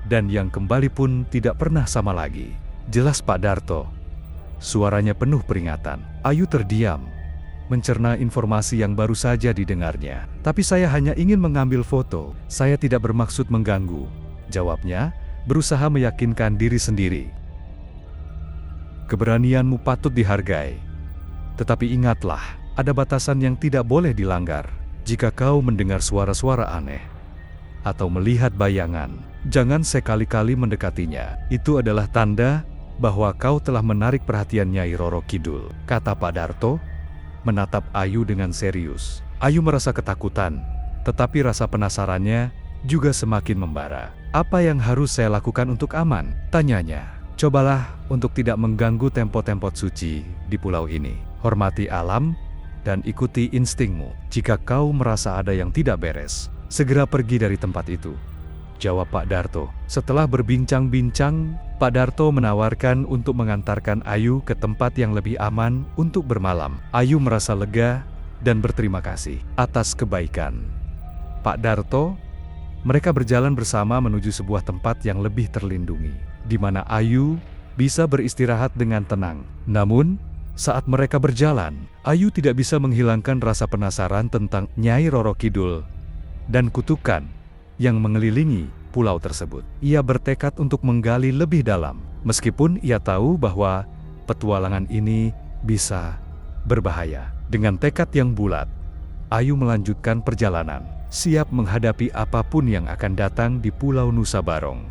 dan yang kembali pun tidak pernah sama lagi." "Jelas Pak Darto." Suaranya penuh peringatan. Ayu terdiam, mencerna informasi yang baru saja didengarnya. "Tapi saya hanya ingin mengambil foto. Saya tidak bermaksud mengganggu," jawabnya, berusaha meyakinkan diri sendiri. "Keberanianmu patut dihargai. Tetapi ingatlah, ada batasan yang tidak boleh dilanggar. Jika kau mendengar suara-suara aneh atau melihat bayangan, jangan sekali-kali mendekatinya. Itu adalah tanda bahwa kau telah menarik perhatian Nyai Roro Kidul," kata Pak Darto, menatap Ayu dengan serius. Ayu merasa ketakutan, tetapi rasa penasarannya juga semakin membara. "Apa yang harus saya lakukan untuk aman?" tanyanya. "Cobalah untuk tidak mengganggu tempat-tempat suci di pulau ini. Hormati alam dan ikuti instingmu. Jika kau merasa ada yang tidak beres, segera pergi dari tempat itu," jawab Pak Darto. Setelah berbincang-bincang, Pak Darto menawarkan untuk mengantarkan Ayu ke tempat yang lebih aman untuk bermalam. Ayu merasa lega dan berterima kasih atas kebaikan Pak Darto. Mereka berjalan bersama menuju sebuah tempat yang lebih terlindungi, di mana Ayu bisa beristirahat dengan tenang. Namun, saat mereka berjalan, Ayu tidak bisa menghilangkan rasa penasaran tentang Nyai Roro Kidul dan kutukan yang mengelilingi pulau tersebut. Ia bertekad untuk menggali lebih dalam, meskipun ia tahu bahwa petualangan ini bisa berbahaya. Dengan tekad yang bulat, Ayu melanjutkan perjalanan, siap menghadapi apapun yang akan datang di Pulau Nusa Barong.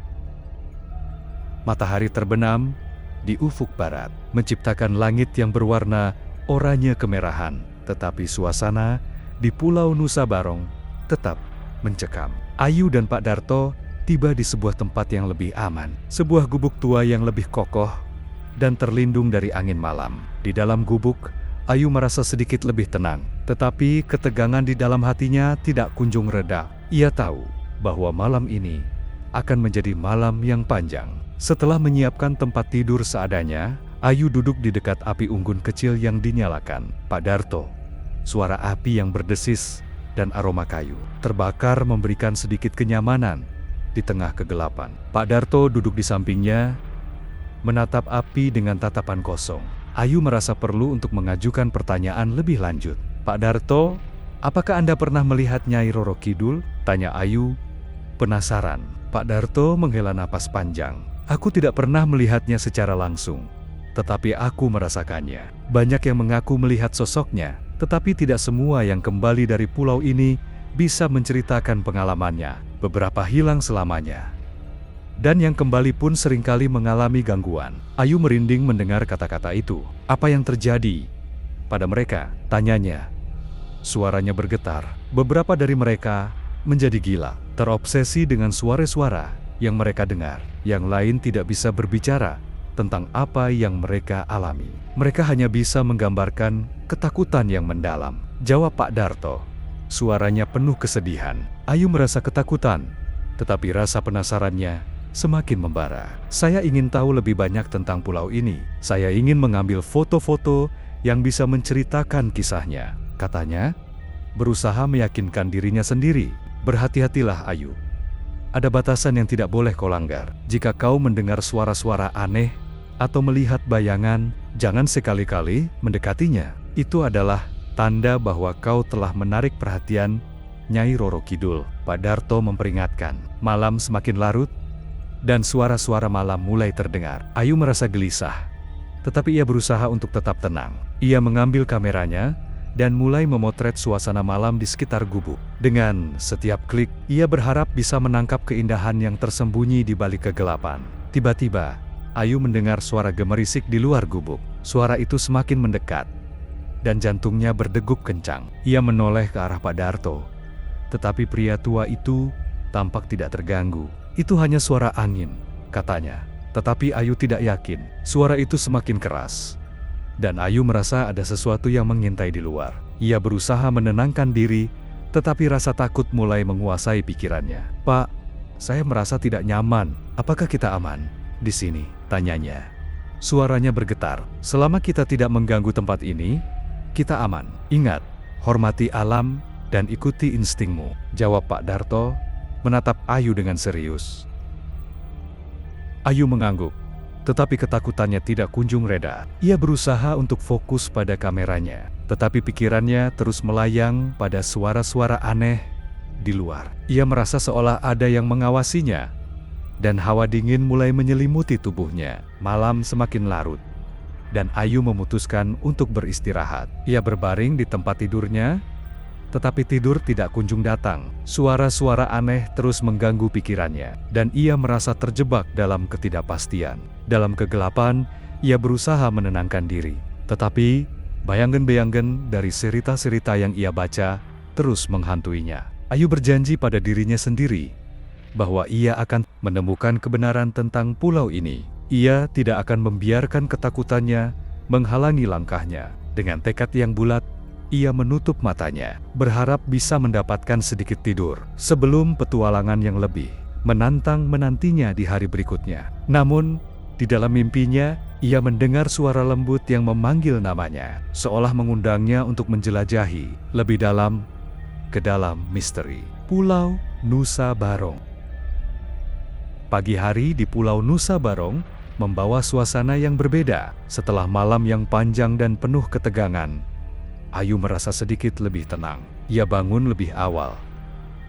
Matahari terbenam di ufuk barat, menciptakan langit yang berwarna oranye kemerahan, tetapi suasana di Pulau Nusa Barong tetap mencekam. Ayu dan Pak Darto tiba di sebuah tempat yang lebih aman, sebuah gubuk tua yang lebih kokoh dan terlindung dari angin malam. Di dalam gubuk, Ayu merasa sedikit lebih tenang, tetapi ketegangan di dalam hatinya tidak kunjung reda. Ia tahu bahwa malam ini akan menjadi malam yang panjang. Setelah menyiapkan tempat tidur seadanya, Ayu duduk di dekat api unggun kecil yang dinyalakan. Pak Darto, suara api yang berdesis dan aroma kayu terbakar memberikan sedikit kenyamanan di tengah kegelapan. Pak Darto duduk di sampingnya, menatap api dengan tatapan kosong. Ayu merasa perlu untuk mengajukan pertanyaan lebih lanjut. Pak Darto, apakah Anda pernah melihat Nyai Roro Kidul? Tanya Ayu, penasaran. Pak Darto menghela napas panjang. Aku tidak pernah melihatnya secara langsung, tetapi aku merasakannya. Banyak yang mengaku melihat sosoknya, tetapi tidak semua yang kembali dari pulau ini bisa menceritakan pengalamannya. Beberapa hilang selamanya, dan yang kembali pun seringkali mengalami gangguan. Ayu merinding mendengar kata-kata itu. Apa yang terjadi pada mereka? Tanyanya. Suaranya bergetar. Beberapa dari mereka menjadi gila, terobsesi dengan suara-suara yang mereka dengar. Yang lain tidak bisa berbicara tentang apa yang mereka alami. Mereka hanya bisa menggambarkan ketakutan yang mendalam. Jawab Pak Darto. Suaranya penuh kesedihan. Ayu merasa ketakutan, tetapi rasa penasarannya semakin membara. Saya ingin tahu lebih banyak tentang pulau ini. Saya ingin mengambil foto-foto yang bisa menceritakan kisahnya, katanya, berusaha meyakinkan dirinya sendiri. Berhati-hatilah Ayu. Ada batasan yang tidak boleh kau langgar. Jika kau mendengar suara-suara aneh atau melihat bayangan, jangan sekali-kali mendekatinya. Itu adalah tanda bahwa kau telah menarik perhatian Nyai Roro Kidul. Pak Darto memperingatkan. Malam semakin larut, dan suara-suara malam mulai terdengar. Ayu merasa gelisah, tetapi ia berusaha untuk tetap tenang. Ia mengambil kameranya dan mulai memotret suasana malam di sekitar gubuk. Dengan setiap klik, ia berharap bisa menangkap keindahan yang tersembunyi di balik kegelapan. Tiba-tiba, Ayu mendengar suara gemerisik di luar gubuk. Suara itu semakin mendekat, dan jantungnya berdegup kencang. Ia menoleh ke arah Pak Darto, tetapi pria tua itu tampak tidak terganggu. Itu hanya suara angin, katanya. Tetapi Ayu tidak yakin. Suara itu semakin keras, dan Ayu merasa ada sesuatu yang mengintai di luar. Ia berusaha menenangkan diri, tetapi rasa takut mulai menguasai pikirannya. Pak, saya merasa tidak nyaman. Apakah kita aman di sini? Tanyanya. Suaranya bergetar. Selama kita tidak mengganggu tempat ini, kita aman. Ingat, hormati alam dan ikuti instingmu, jawab Pak Darto, menatap Ayu dengan serius. Ayu mengangguk, tetapi ketakutannya tidak kunjung reda. Ia berusaha untuk fokus pada kameranya, tetapi pikirannya terus melayang pada suara-suara aneh di luar. Ia merasa seolah ada yang mengawasinya, dan hawa dingin mulai menyelimuti tubuhnya. Malam semakin larut, dan Ayu memutuskan untuk beristirahat. Ia berbaring di tempat tidurnya, tetapi tidur tidak kunjung datang. Suara-suara aneh terus mengganggu pikirannya, dan ia merasa terjebak dalam ketidakpastian. Dalam kegelapan, ia berusaha menenangkan diri. Tetapi, bayangan-bayangan dari cerita-cerita yang ia baca terus menghantuinya. Ayu berjanji pada dirinya sendiri bahwa ia akan menemukan kebenaran tentang pulau ini. Ia tidak akan membiarkan ketakutannya menghalangi langkahnya. Dengan tekad yang bulat, ia menutup matanya, berharap bisa mendapatkan sedikit tidur sebelum petualangan yang lebih menantang menantinya di hari berikutnya. Namun, di dalam mimpinya, Ia mendengar suara lembut yang memanggil namanya, seolah mengundangnya untuk menjelajahi lebih dalam ke dalam misteri Pulau Nusa Barong. Pagi hari di Pulau Nusa Barong membawa suasana yang berbeda. Setelah malam yang panjang dan penuh ketegangan, Ayu merasa sedikit lebih tenang. Ia bangun lebih awal,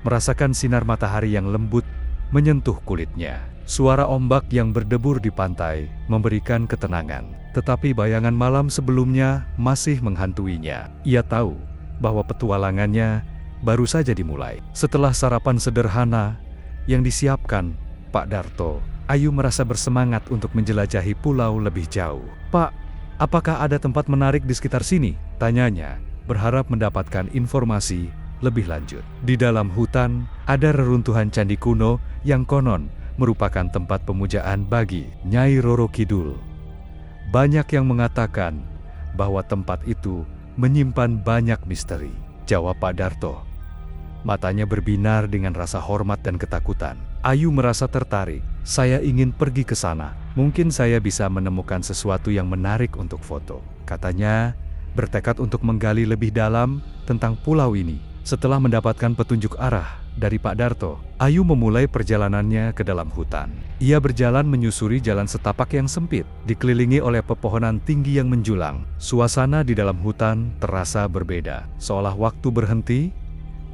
merasakan sinar matahari yang lembut menyentuh kulitnya. Suara ombak yang berdebur di pantai memberikan ketenangan, tetapi bayangan malam sebelumnya masih menghantuinya. Ia tahu bahwa petualangannya baru saja dimulai. Setelah sarapan sederhana yang disiapkan Pak Darto, Ayu merasa bersemangat untuk menjelajahi pulau lebih jauh. "Pak, apakah ada tempat menarik di sekitar sini?" tanyanya, berharap mendapatkan informasi lebih lanjut. Di dalam hutan, ada reruntuhan candi kuno yang konon merupakan tempat pemujaan bagi Nyai Roro Kidul. Banyak yang mengatakan bahwa tempat itu menyimpan banyak misteri, jawab Pak Darto. Matanya berbinar dengan rasa hormat dan ketakutan. Ayu merasa tertarik. "Saya ingin pergi ke sana. Mungkin saya bisa menemukan sesuatu yang menarik untuk foto," katanya, bertekad untuk menggali lebih dalam tentang pulau ini. Setelah mendapatkan petunjuk arah dari Pak Darto, Ayu memulai perjalanannya ke dalam hutan. Ia berjalan menyusuri jalan setapak yang sempit, dikelilingi oleh pepohonan tinggi yang menjulang. Suasana di dalam hutan terasa berbeda, seolah waktu berhenti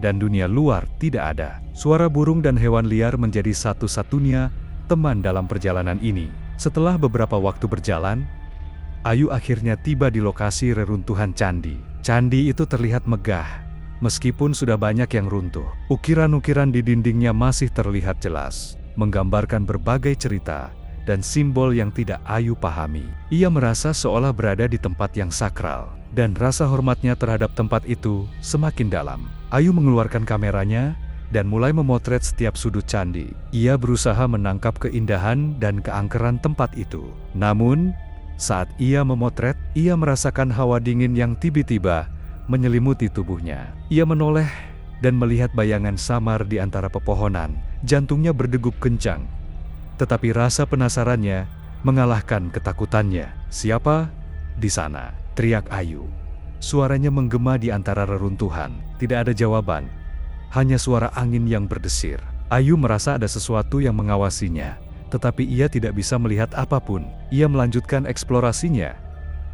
dan dunia luar tidak ada. Suara burung dan hewan liar menjadi satu-satunya teman dalam perjalanan ini. Setelah beberapa waktu berjalan, Ayu akhirnya tiba di lokasi reruntuhan candi. Candi itu terlihat megah, meskipun sudah banyak yang runtuh. Ukiran-ukiran di dindingnya masih terlihat jelas, menggambarkan berbagai cerita dan simbol yang tidak Ayu pahami. Ia merasa seolah berada di tempat yang sakral, dan rasa hormatnya terhadap tempat itu semakin dalam. Ayu mengeluarkan kameranya dan mulai memotret setiap sudut candi. Ia berusaha menangkap keindahan dan keangkeran tempat itu. Namun, saat ia memotret, ia merasakan hawa dingin yang tiba-tiba menyelimuti tubuhnya. Ia menoleh dan melihat bayangan samar di antara pepohonan. Jantungnya berdegup kencang, tetapi rasa penasarannya mengalahkan ketakutannya. "Siapa di sana?" teriak Ayu. Suaranya menggema di antara reruntuhan. Tidak ada jawaban, hanya suara angin yang berdesir. Ayu merasa ada sesuatu yang mengawasinya, tetapi ia tidak bisa melihat apapun. Ia melanjutkan eksplorasinya,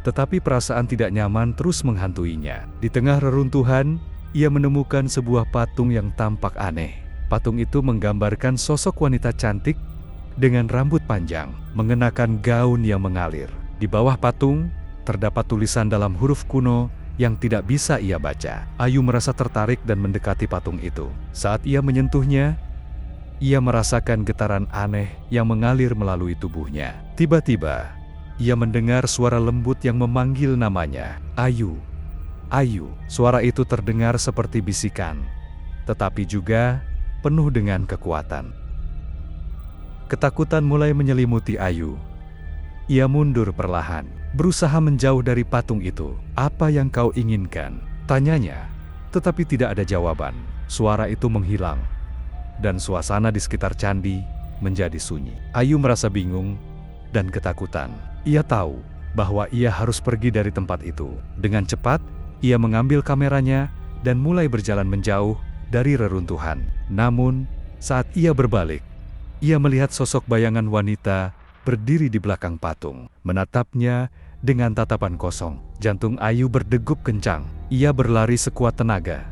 tetapi perasaan tidak nyaman terus menghantuinya. Di tengah reruntuhan, ia menemukan sebuah patung yang tampak aneh. Patung itu menggambarkan sosok wanita cantik dengan rambut panjang, mengenakan gaun yang mengalir. Di bawah patung, terdapat tulisan dalam huruf kuno yang tidak bisa ia baca. Ayu merasa tertarik dan mendekati patung itu. Saat ia menyentuhnya, ia merasakan getaran aneh yang mengalir melalui tubuhnya. Tiba-tiba, ia mendengar suara lembut yang memanggil namanya. "Ayu, Ayu." Suara itu terdengar seperti bisikan, tetapi juga penuh dengan kekuatan. Ketakutan mulai menyelimuti Ayu. Ia mundur perlahan, berusaha menjauh dari patung itu. "Apa yang kau inginkan?" tanyanya, tetapi tidak ada jawaban. Suara itu menghilang, dan suasana di sekitar candi menjadi sunyi. Ayu merasa bingung dan ketakutan. Ia tahu bahwa ia harus pergi dari tempat itu. Dengan cepat, ia mengambil kameranya dan mulai berjalan menjauh dari reruntuhan. Namun, saat ia berbalik, ia melihat sosok bayangan wanita berdiri di belakang patung, menatapnya dengan tatapan kosong. Jantung Ayu berdegup kencang. Ia berlari sekuat tenaga,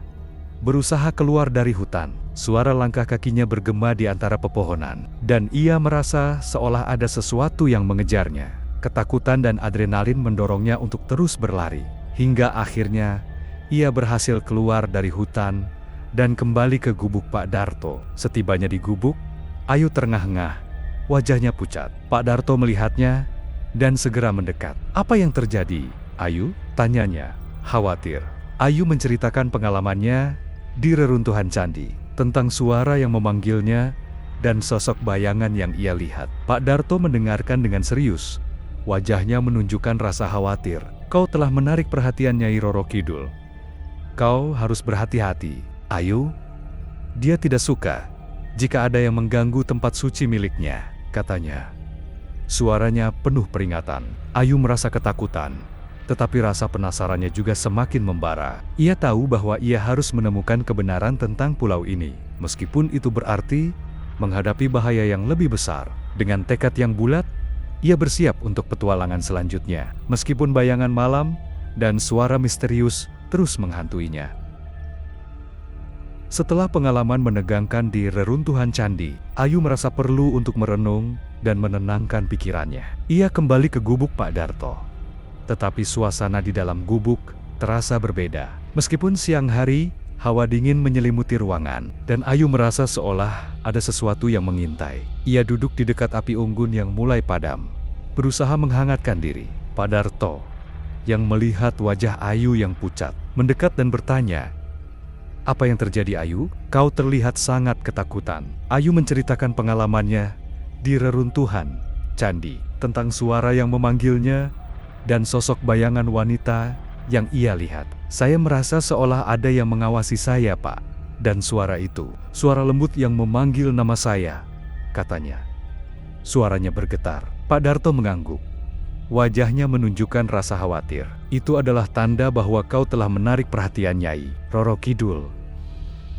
berusaha keluar dari hutan. Suara langkah kakinya bergema di antara pepohonan, dan ia merasa seolah ada sesuatu yang mengejarnya. Ketakutan dan adrenalin mendorongnya untuk terus berlari, hingga akhirnya ia berhasil keluar dari hutan dan kembali ke gubuk Pak Darto. Setibanya di gubuk, Ayu terengah-engah, wajahnya pucat. Pak Darto melihatnya dan segera mendekat. "Apa yang terjadi, Ayu?" tanyanya, khawatir. Ayu menceritakan pengalamannya di reruntuhan candi, tentang suara yang memanggilnya dan sosok bayangan yang ia lihat. Pak Darto mendengarkan dengan serius. Wajahnya menunjukkan rasa khawatir. "Kau telah menarik perhatian Nyai Roro Kidul. Kau harus berhati-hati, Ayu. Dia tidak suka jika ada yang mengganggu tempat suci miliknya," katanya. Suaranya penuh peringatan. Ayu merasa ketakutan, tetapi rasa penasarannya juga semakin membara. Ia tahu bahwa ia harus menemukan kebenaran tentang pulau ini, meskipun itu berarti menghadapi bahaya yang lebih besar. Dengan tekad yang bulat, ia bersiap untuk petualangan selanjutnya, meskipun bayangan malam dan suara misterius terus menghantuinya. Setelah pengalaman menegangkan di reruntuhan candi, Ayu merasa perlu untuk merenung dan menenangkan pikirannya. Ia kembali ke gubuk Pak Darto. Tetapi suasana di dalam gubuk terasa berbeda. Meskipun siang hari, hawa dingin menyelimuti ruangan, dan Ayu merasa seolah ada sesuatu yang mengintai. Ia duduk di dekat api unggun yang mulai padam, berusaha menghangatkan diri. Pak Darto, yang melihat wajah Ayu yang pucat, mendekat dan bertanya, "Apa yang terjadi, Ayu? Kau terlihat sangat ketakutan." Ayu menceritakan pengalamannya di reruntuhan candi, tentang suara yang memanggilnya dan sosok bayangan wanita yang ia lihat. "Saya merasa seolah ada yang mengawasi saya, Pak. Dan suara itu, suara lembut yang memanggil nama saya," katanya. Suaranya bergetar. Pak Darto mengangguk. Wajahnya menunjukkan rasa khawatir. "Itu adalah tanda bahwa kau telah menarik perhatian Nyai Roro Kidul.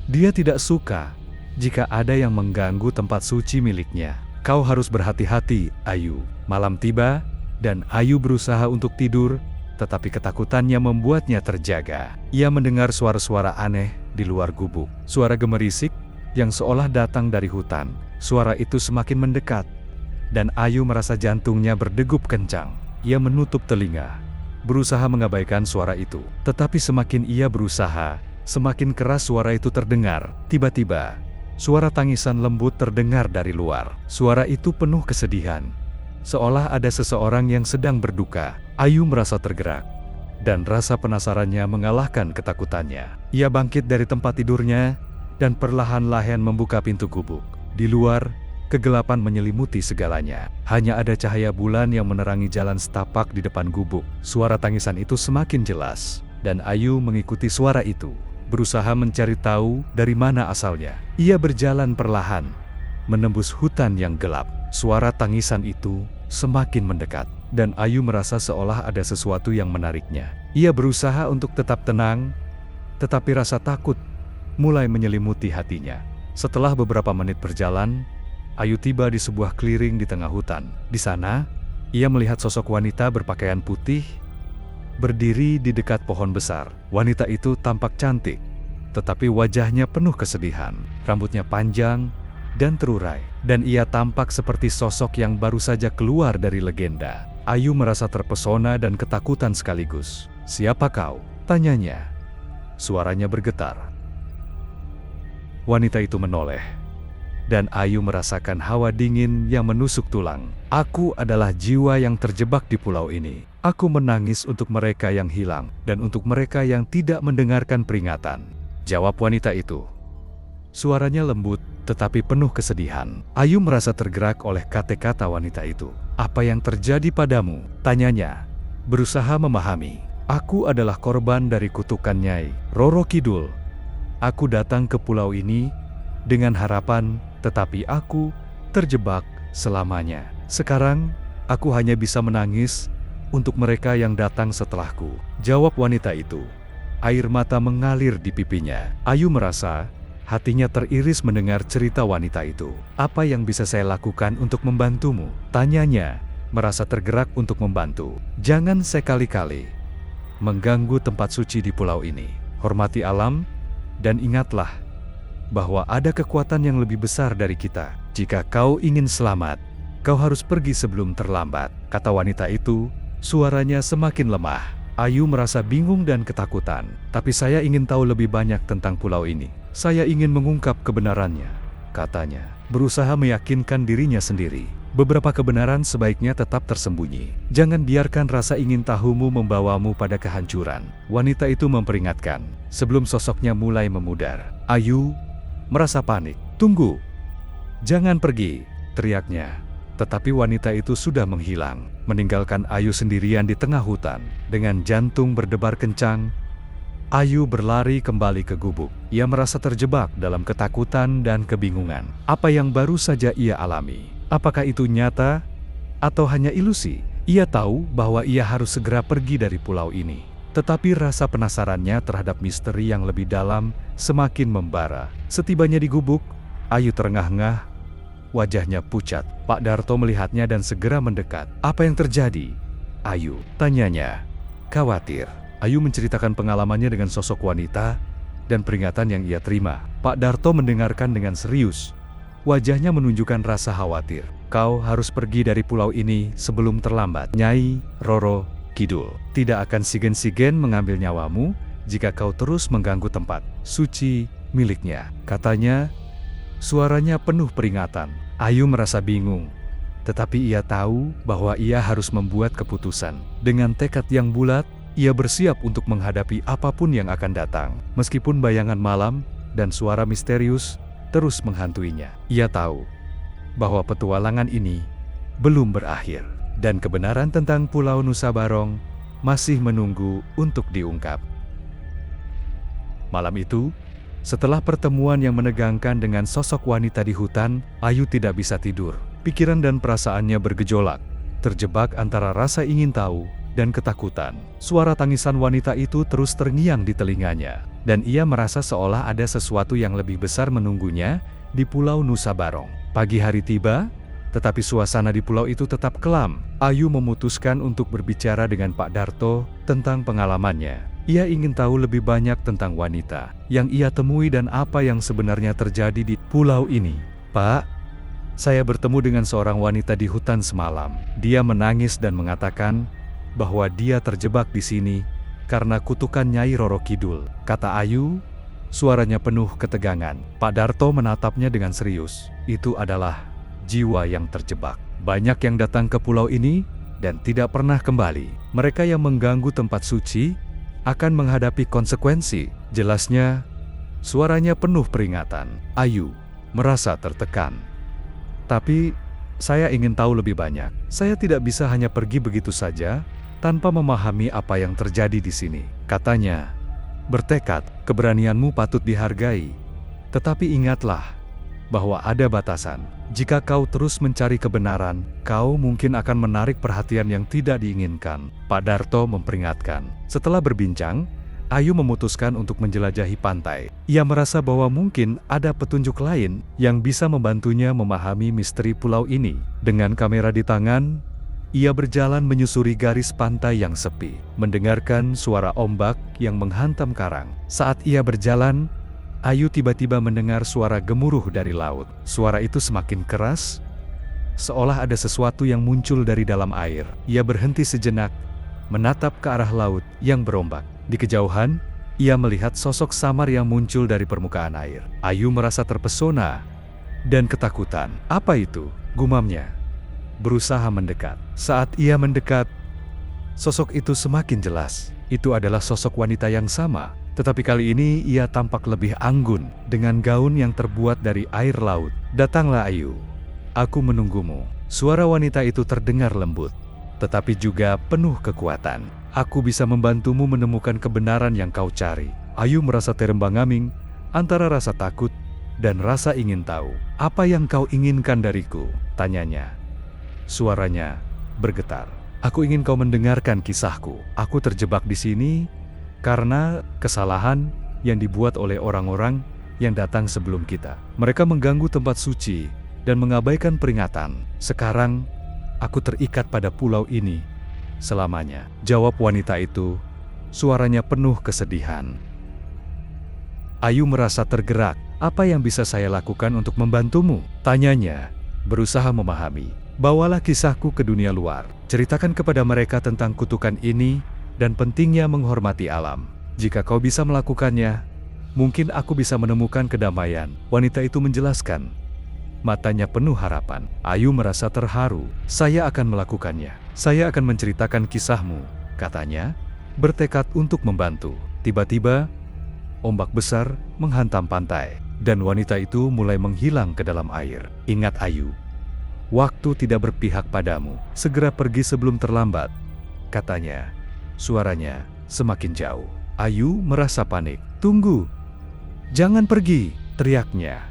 Dia tidak suka jika ada yang mengganggu tempat suci miliknya. Kau harus berhati-hati, Ayu." Malam tiba, dan Ayu berusaha untuk tidur, tetapi ketakutannya membuatnya terjaga. Ia mendengar suara-suara aneh di luar gubuk. Suara gemerisik yang seolah datang dari hutan. Suara itu semakin mendekat, dan Ayu merasa jantungnya berdegup kencang. Ia menutup telinga, berusaha mengabaikan suara itu. Tetapi semakin ia berusaha, semakin keras suara itu terdengar. Tiba-tiba, suara tangisan lembut terdengar dari luar. Suara itu penuh kesedihan, seolah ada seseorang yang sedang berduka. Ayu merasa tergerak, dan rasa penasarannya mengalahkan ketakutannya. Ia bangkit dari tempat tidurnya, dan perlahan-lahan membuka pintu gubuk. Di luar, kegelapan menyelimuti segalanya. Hanya ada cahaya bulan yang menerangi jalan setapak di depan gubuk. Suara tangisan itu semakin jelas, dan Ayu mengikuti suara itu, berusaha mencari tahu dari mana asalnya. Ia berjalan perlahan, menembus hutan yang gelap. Suara tangisan itu semakin mendekat, dan Ayu merasa seolah ada sesuatu yang menariknya. Ia berusaha untuk tetap tenang, tetapi rasa takut mulai menyelimuti hatinya. Setelah beberapa menit berjalan, Ayu tiba di sebuah clearing di tengah hutan. Di sana, ia melihat sosok wanita berpakaian putih berdiri di dekat pohon besar. Wanita itu tampak cantik, tetapi wajahnya penuh kesedihan. Rambutnya panjang dan terurai, dan ia tampak seperti sosok yang baru saja keluar dari legenda. Ayu merasa terpesona dan ketakutan sekaligus. "Siapa kau?" tanyanya. Suaranya bergetar. Wanita itu menoleh, dan Ayu merasakan hawa dingin yang menusuk tulang. "Aku adalah jiwa yang terjebak di pulau ini. Aku menangis untuk mereka yang hilang, dan untuk mereka yang tidak mendengarkan peringatan," jawab wanita itu. Suaranya lembut, tetapi penuh kesedihan. Ayu merasa tergerak oleh kata-kata wanita itu. "Apa yang terjadi padamu?" tanyanya, berusaha memahami. "Aku adalah korban dari kutukan Nyai Roro Kidul. Aku datang ke pulau ini dengan harapan, tetapi aku terjebak selamanya. Sekarang, aku hanya bisa menangis untuk mereka yang datang setelahku," jawab wanita itu. Air mata mengalir di pipinya. Ayu merasa hatinya teriris mendengar cerita wanita itu. "Apa yang bisa saya lakukan untuk membantumu?" tanyanya, merasa tergerak untuk membantu. "Jangan sekali-kali mengganggu tempat suci di pulau ini. Hormati alam, dan ingatlah bahwa ada kekuatan yang lebih besar dari kita. Jika kau ingin selamat, kau harus pergi sebelum terlambat," kata wanita itu. Suaranya semakin lemah. Ayu merasa bingung dan ketakutan. "Tapi saya ingin tahu lebih banyak tentang pulau ini. Saya ingin mengungkap kebenarannya," katanya, berusaha meyakinkan dirinya sendiri. "Beberapa kebenaran sebaiknya tetap tersembunyi. Jangan biarkan rasa ingin tahumu membawamu pada kehancuran," wanita itu memperingatkan, sebelum sosoknya mulai memudar. Ayu merasa panik. "Tunggu! Jangan pergi!" teriaknya. Tetapi wanita itu sudah menghilang, meninggalkan Ayu sendirian di tengah hutan. Dengan jantung berdebar kencang, Ayu berlari kembali ke gubuk. Ia merasa terjebak dalam ketakutan dan kebingungan. Apa yang baru saja ia alami? Apakah itu nyata Atau hanya ilusi? Ia tahu bahwa ia harus segera pergi dari pulau ini. Tetapi rasa penasarannya terhadap misteri yang lebih dalam semakin membara. Setibanya di gubuk, Ayu terengah-engah, wajahnya pucat. Pak Darto melihatnya dan segera mendekat. "Apa yang terjadi, Ayu?" tanyanya. Khawatir. Ayu menceritakan pengalamannya dengan sosok wanita dan peringatan yang ia terima. Pak Darto mendengarkan dengan serius. Wajahnya menunjukkan rasa khawatir. "Kau harus pergi dari pulau ini sebelum terlambat. Nyai Roro Kidul tidak akan sigen-sigen mengambil nyawamu jika kau terus mengganggu tempat suci miliknya," katanya. Suaranya penuh peringatan. Ayu merasa bingung, tetapi ia tahu bahwa ia harus membuat keputusan. Dengan tekad yang bulat, ia bersiap untuk menghadapi apapun yang akan datang. Meskipun bayangan malam dan suara misterius terus menghantuinya, ia tahu bahwa petualangan ini belum berakhir, dan kebenaran tentang Pulau Nusa Barong masih menunggu untuk diungkap. Malam itu, setelah pertemuan yang menegangkan dengan sosok wanita di hutan, Ayu tidak bisa tidur. Pikiran dan perasaannya bergejolak, terjebak antara rasa ingin tahu dan ketakutan. Suara tangisan wanita itu terus terngiang di telinganya, dan ia merasa seolah ada sesuatu yang lebih besar menunggunya di Pulau Nusa Barong. Pagi hari tiba, tetapi suasana di pulau itu tetap kelam. Ayu memutuskan untuk berbicara dengan Pak Darto tentang pengalamannya. Ia ingin tahu lebih banyak tentang wanita yang ia temui dan apa yang sebenarnya terjadi di pulau ini. "Pak, saya bertemu dengan seorang wanita di hutan semalam. Dia menangis dan mengatakan bahwa dia terjebak di sini karena kutukan Nyai Roro Kidul," kata Ayu. Suaranya penuh ketegangan. Pak Darto menatapnya dengan serius. "Itu adalah jiwa yang terjebak. Banyak yang datang ke pulau ini dan tidak pernah kembali. Mereka yang mengganggu tempat suci akan menghadapi konsekuensi," jelasnya. Suaranya penuh peringatan. Ayu merasa tertekan. "Tapi saya ingin tahu lebih banyak. Saya tidak bisa hanya pergi begitu saja tanpa memahami apa yang terjadi di sini," katanya. "Bertekad, keberanianmu patut dihargai. Tetapi ingatlah bahwa ada batasan. Jika kau terus mencari kebenaran, kau mungkin akan menarik perhatian yang tidak diinginkan," Pak Darto memperingatkan. Setelah berbincang, Ayu memutuskan untuk menjelajahi pantai. Ia merasa bahwa mungkin ada petunjuk lain yang bisa membantunya memahami misteri pulau ini. Dengan kamera di tangan, ia berjalan menyusuri garis pantai yang sepi, mendengarkan suara ombak yang menghantam karang. Saat ia berjalan, Ayu tiba-tiba mendengar suara gemuruh dari laut. Suara itu semakin keras, seolah ada sesuatu yang muncul dari dalam air. Ia berhenti sejenak, menatap ke arah laut yang berombak. Di kejauhan, ia melihat sosok samar yang muncul dari permukaan air. Ayu merasa terpesona dan ketakutan. "Apa itu?" gumamnya, berusaha mendekat. Saat ia mendekat, sosok itu semakin jelas. Itu adalah sosok wanita yang sama, tetapi kali ini ia tampak lebih anggun dengan gaun yang terbuat dari air laut. "Datanglah Ayu, aku menunggumu." Suara wanita itu terdengar lembut, tetapi juga penuh kekuatan. "Aku bisa membantumu menemukan kebenaran yang kau cari." Ayu merasa terembang-ambing antara rasa takut dan rasa ingin tahu. "Apa yang kau inginkan dariku?" tanyanya. Suaranya bergetar. "Aku ingin kau mendengarkan kisahku. Aku terjebak di sini karena kesalahan yang dibuat oleh orang-orang yang datang sebelum kita. Mereka mengganggu tempat suci dan mengabaikan peringatan. Sekarang, aku terikat pada pulau ini selamanya," jawab wanita itu. Suaranya penuh kesedihan. Ayu merasa tergerak. "Apa yang bisa saya lakukan untuk membantumu?" tanyanya, berusaha memahami. "Bawalah kisahku ke dunia luar. Ceritakan kepada mereka tentang kutukan ini dan pentingnya menghormati alam. Jika kau bisa melakukannya, mungkin aku bisa menemukan kedamaian," wanita itu menjelaskan. Matanya penuh harapan. Ayu merasa terharu. "Saya akan melakukannya. Saya akan menceritakan kisahmu," katanya, bertekad untuk membantu. Tiba-tiba, ombak besar menghantam pantai, dan wanita itu mulai menghilang ke dalam air. "Ingat Ayu, waktu tidak berpihak padamu. Segera pergi sebelum terlambat," katanya. Suaranya semakin jauh. Ayu merasa panik. "Tunggu! Jangan pergi!" teriaknya.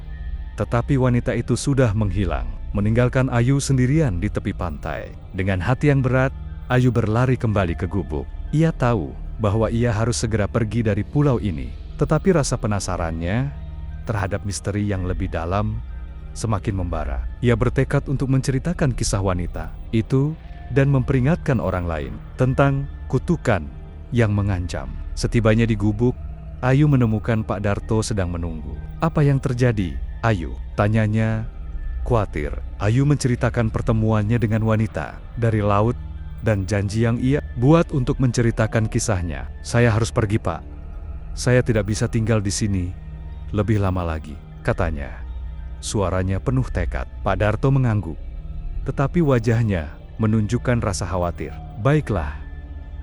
Tetapi wanita itu sudah menghilang. meninggalkan Ayu sendirian di tepi pantai. Dengan hati yang berat, Ayu berlari kembali ke gubuk. Ia tahu bahwa ia harus segera pergi dari pulau ini, tetapi rasa penasarannya terhadap misteri yang lebih dalam semakin membara. Ia bertekad untuk menceritakan kisah wanita itu dan memperingatkan orang lain tentang kutukan yang mengancam. Setibanya di gubuk, Ayu menemukan Pak Darto sedang menunggu. "Apa yang terjadi, Ayu?" tanyanya khawatir. Ayu menceritakan pertemuannya dengan wanita dari laut dan janji yang ia buat untuk menceritakan kisahnya. "Saya harus pergi, Pak. Saya tidak bisa tinggal di sini lebih lama lagi," katanya. Suaranya penuh tekad. Pak Darto mengangguk, tetapi wajahnya menunjukkan rasa khawatir. "Baiklah,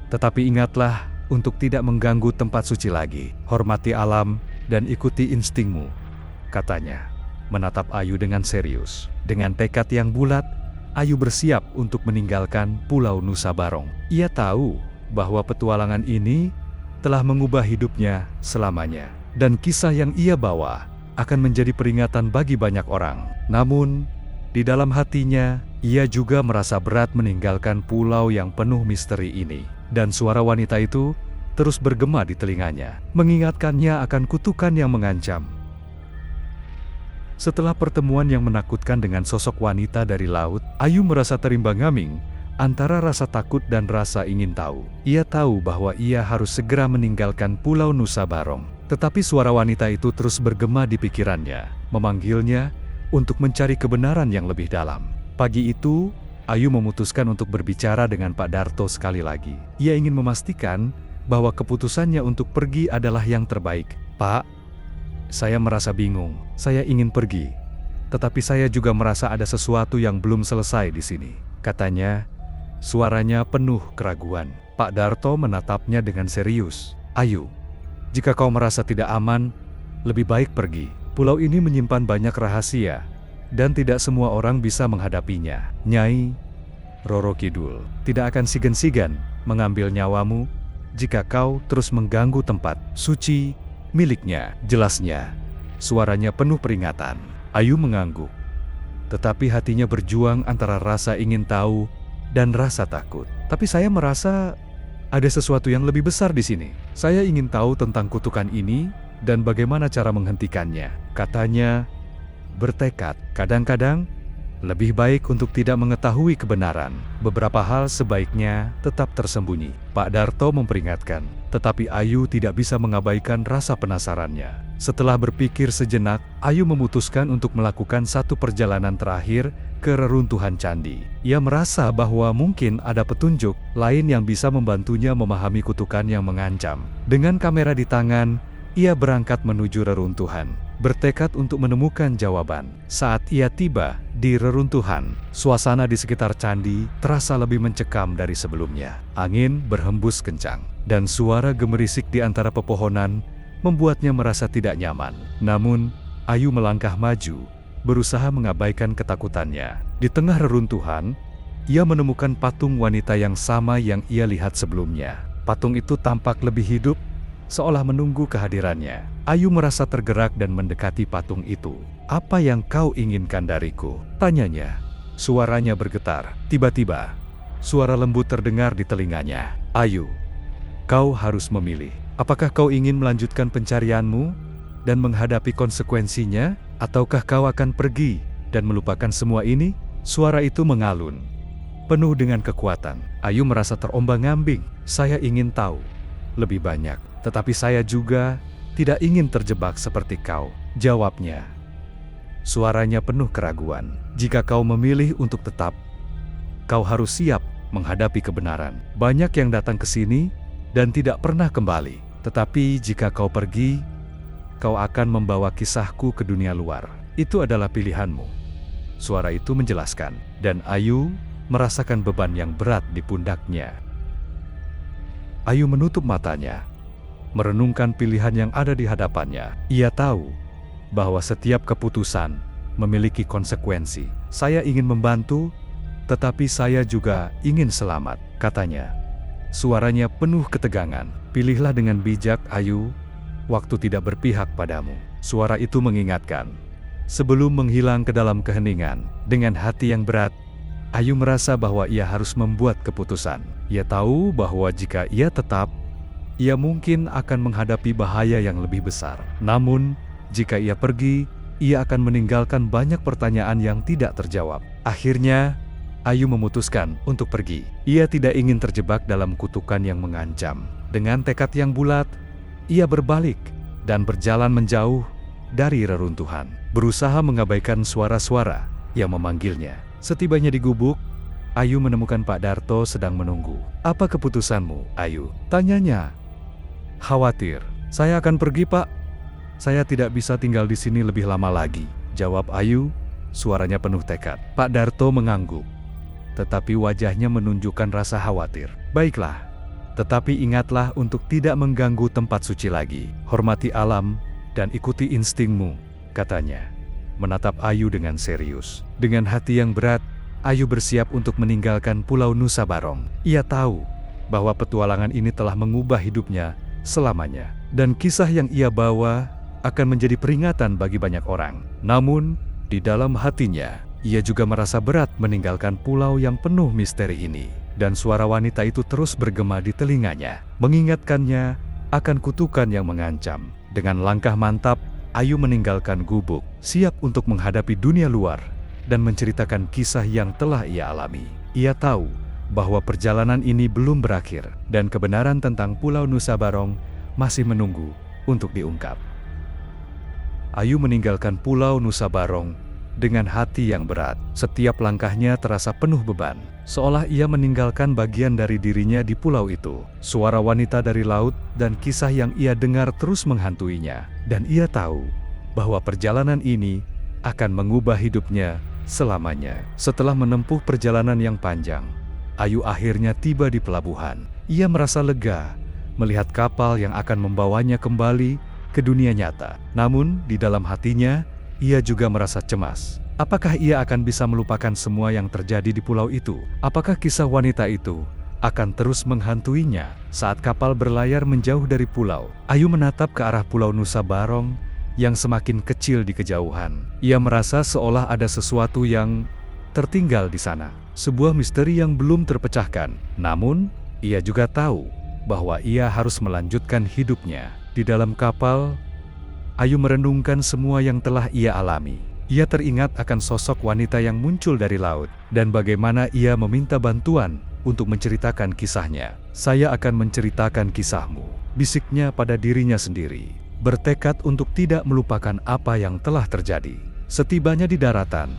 tetapi ingatlah untuk tidak mengganggu tempat suci lagi. Hormati alam dan ikuti instingmu," katanya, menatap Ayu dengan serius. Dengan tekad yang bulat, Ayu bersiap untuk meninggalkan Pulau Nusa Barong. Ia tahu bahwa petualangan ini telah mengubah hidupnya selamanya, dan kisah yang ia bawa akan menjadi peringatan bagi banyak orang. Namun, di dalam hatinya, ia juga merasa berat meninggalkan pulau yang penuh misteri ini. Dan suara wanita itu terus bergema di telinganya, mengingatkannya akan kutukan yang mengancam. Setelah pertemuan yang menakutkan dengan sosok wanita dari laut, Ayu merasa terimbang-ambing antara rasa takut dan rasa ingin tahu. Ia tahu bahwa ia harus segera meninggalkan Pulau Nusa Barong. Tetapi suara wanita itu terus bergema di pikirannya, memanggilnya untuk mencari kebenaran yang lebih dalam. Pagi itu, Ayu memutuskan untuk berbicara dengan Pak Darto sekali lagi. Ia ingin memastikan bahwa keputusannya untuk pergi adalah yang terbaik. "Pak, saya merasa bingung. Saya ingin pergi, tetapi saya juga merasa ada sesuatu yang belum selesai di sini," katanya. Suaranya penuh keraguan. Pak Darto menatapnya dengan serius. "Ayu, jika kau merasa tidak aman, lebih baik pergi. Pulau ini menyimpan banyak rahasia, dan tidak semua orang bisa menghadapinya. Nyai Roro Kidul tidak akan segan-segan mengambil nyawamu jika kau terus mengganggu tempat suci miliknya," jelasnya. Suaranya penuh peringatan. Ayu mengangguk, tetapi hatinya berjuang antara rasa ingin tahu dan rasa takut. "Tapi saya merasa ada sesuatu yang lebih besar di sini. Saya ingin tahu tentang kutukan ini dan bagaimana cara menghentikannya," katanya bertekad. Kadang-kadang lebih baik untuk tidak mengetahui kebenaran. Beberapa hal sebaiknya tetap tersembunyi. Pak Darto memperingatkan, tetapi Ayu tidak bisa mengabaikan rasa penasarannya. Setelah berpikir sejenak, Ayu memutuskan untuk melakukan satu perjalanan terakhir ke reruntuhan candi. Ia merasa bahwa mungkin ada petunjuk lain yang bisa membantunya memahami kutukan yang mengancam. Dengan kamera di tangan, ia berangkat menuju reruntuhan, bertekad untuk menemukan jawaban. Saat ia tiba di reruntuhan, suasana di sekitar candi terasa lebih mencekam dari sebelumnya. Angin berhembus kencang, dan suara gemerisik di antara pepohonan membuatnya merasa tidak nyaman. Namun, Ayu melangkah maju, berusaha mengabaikan ketakutannya. Di tengah reruntuhan, ia menemukan patung wanita yang sama yang ia lihat sebelumnya. Patung itu tampak lebih hidup, seolah menunggu kehadirannya. Ayu merasa tergerak dan mendekati patung itu. "Apa yang kau inginkan dariku?" tanyanya. Suaranya bergetar. Tiba-tiba, suara lembut terdengar di telinganya. "Ayu, kau harus memilih. Apakah kau ingin melanjutkan pencarianmu dan menghadapi konsekuensinya, ataukah kau akan pergi dan melupakan semua ini?" Suara itu mengalun, penuh dengan kekuatan. Ayu merasa terombang-ambing. "Saya ingin tahu lebih banyak, tetapi saya juga tidak ingin terjebak seperti kau," jawabnya. Suaranya penuh keraguan. "Jika kau memilih untuk tetap, kau harus siap menghadapi kebenaran. Banyak yang datang ke sini dan tidak pernah kembali. Tetapi jika kau pergi, kau akan membawa kisahku ke dunia luar. Itu adalah pilihanmu," suara itu menjelaskan. Dan Ayu merasakan beban yang berat di pundaknya. Ayu menutup matanya, merenungkan pilihan yang ada di hadapannya. Ia tahu bahwa setiap keputusan memiliki konsekuensi. "Saya ingin membantu, tetapi saya juga ingin selamat," katanya. Suaranya penuh ketegangan. "Pilihlah dengan bijak, Ayu. Waktu tidak berpihak padamu." Suara itu mengingatkan, Sebelum menghilang ke dalam keheningan, dengan hati yang berat, Ayu merasa bahwa ia harus membuat keputusan. Ia tahu bahwa jika ia tetap, ia mungkin akan menghadapi bahaya yang lebih besar. Namun, jika ia pergi, ia akan meninggalkan banyak pertanyaan yang tidak terjawab. Akhirnya, Ayu memutuskan untuk pergi. Ia tidak ingin terjebak dalam kutukan yang mengancam. Dengan tekad yang bulat, ia berbalik dan berjalan menjauh dari reruntuhan, berusaha mengabaikan suara-suara yang memanggilnya. Setibanya di gubuk, Ayu menemukan Pak Darto sedang menunggu. "Apa keputusanmu, Ayu?" tanyanya. "Khawatir. Saya akan pergi, Pak. Saya tidak bisa tinggal di sini lebih lama lagi," jawab Ayu, suaranya penuh tekad. Pak Darto mengangguk, tetapi wajahnya menunjukkan rasa khawatir. "Baiklah, tetapi ingatlah untuk tidak mengganggu tempat suci lagi. Hormati alam dan ikuti instingmu," katanya, menatap Ayu dengan serius. Dengan hati yang berat, Ayu bersiap untuk meninggalkan Pulau Nusa Barong. Ia tahu bahwa petualangan ini telah mengubah hidupnya selamanya, dan kisah yang ia bawa akan menjadi peringatan bagi banyak orang. Namun, di dalam hatinya, ia juga merasa berat meninggalkan pulau yang penuh misteri ini. Dan suara wanita itu terus bergema di telinganya, mengingatkannya akan kutukan yang mengancam. Dengan langkah mantap, Ayu meninggalkan gubuk, siap untuk menghadapi dunia luar dan menceritakan kisah yang telah ia alami. Ia tahu bahwa perjalanan ini belum berakhir, dan kebenaran tentang Pulau Nusa Barong masih menunggu untuk diungkap. Ayu meninggalkan Pulau Nusa Barong dengan hati yang berat. Setiap langkahnya terasa penuh beban, seolah ia meninggalkan bagian dari dirinya di pulau itu. Suara wanita dari laut dan kisah yang ia dengar terus menghantuinya, dan ia tahu bahwa perjalanan ini akan mengubah hidupnya selamanya. Setelah menempuh perjalanan yang panjang, Ayu akhirnya tiba di pelabuhan. Ia merasa lega melihat kapal yang akan membawanya kembali ke dunia nyata. Namun, di dalam hatinya, ia juga merasa cemas. Apakah ia akan bisa melupakan semua yang terjadi di pulau itu? Apakah kisah wanita itu akan terus menghantuinya? Saat kapal berlayar menjauh dari pulau, Ayu menatap ke arah Pulau Nusa Barong yang semakin kecil di kejauhan. Ia merasa seolah ada sesuatu yang tertinggal di sana. Sebuah misteri yang belum terpecahkan. Namun, ia juga tahu bahwa ia harus melanjutkan hidupnya. Di dalam kapal, Ayu merenungkan semua yang telah ia alami. Ia teringat akan sosok wanita yang muncul dari laut, dan bagaimana ia meminta bantuan untuk menceritakan kisahnya. "Saya akan menceritakan kisahmu," bisiknya pada dirinya sendiri, bertekad untuk tidak melupakan apa yang telah terjadi. Setibanya di daratan,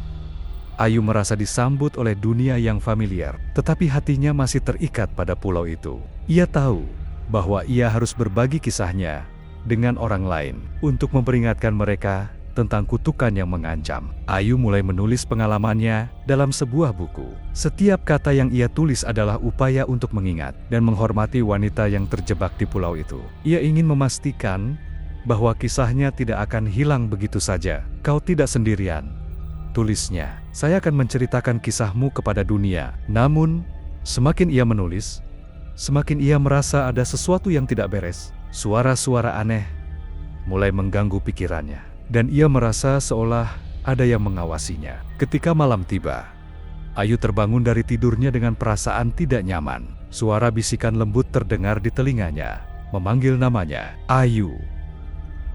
Ayu merasa disambut oleh dunia yang familiar, tetapi hatinya masih terikat pada pulau itu. Ia tahu bahwa ia harus berbagi kisahnya dengan orang lain untuk memperingatkan mereka tentang kutukan yang mengancam. Ayu mulai menulis pengalamannya dalam sebuah buku. Setiap kata yang ia tulis adalah upaya untuk mengingat dan menghormati wanita yang terjebak di pulau itu. Ia ingin memastikan bahwa kisahnya tidak akan hilang begitu saja. "Kau tidak sendirian," tulisnya. "Saya akan menceritakan kisahmu kepada dunia." Namun, semakin ia menulis, semakin ia merasa ada sesuatu yang tidak beres. Suara-suara aneh mulai mengganggu pikirannya, dan ia merasa seolah ada yang mengawasinya. Ketika malam tiba, Ayu terbangun dari tidurnya dengan perasaan tidak nyaman. Suara bisikan lembut terdengar di telinganya, memanggil namanya. "Ayu,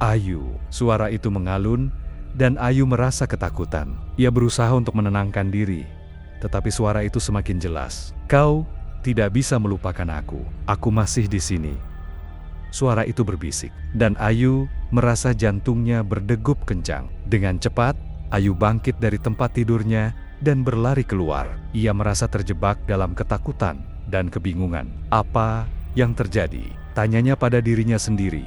Ayu." Suara itu mengalun, dan Ayu merasa ketakutan. Ia berusaha untuk menenangkan diri, tetapi suara itu semakin jelas. "Kau tidak bisa melupakan aku. Aku masih di sini." Suara itu berbisik, dan Ayu merasa jantungnya berdegup kencang. Dengan cepat, Ayu bangkit dari tempat tidurnya dan berlari keluar. Ia merasa terjebak dalam ketakutan dan kebingungan. "Apa yang terjadi?" tanyanya pada dirinya sendiri,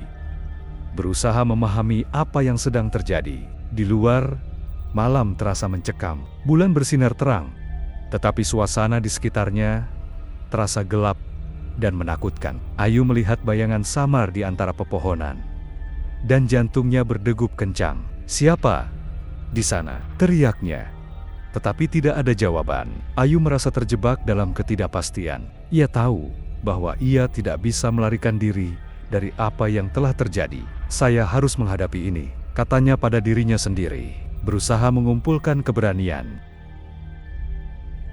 berusaha memahami apa yang sedang terjadi. Di luar, malam terasa mencekam. Bulan bersinar terang, tetapi suasana di sekitarnya terasa gelap dan menakutkan. Ayu melihat bayangan samar di antara pepohonan, dan jantungnya berdegup kencang. "Siapa di sana?" teriaknya, tetapi tidak ada jawaban. Ayu merasa terjebak dalam ketidakpastian. Ia tahu bahwa ia tidak bisa melarikan diri dari apa yang telah terjadi. "Saya harus menghadapi ini," katanya pada dirinya sendiri. berusaha mengumpulkan keberanian.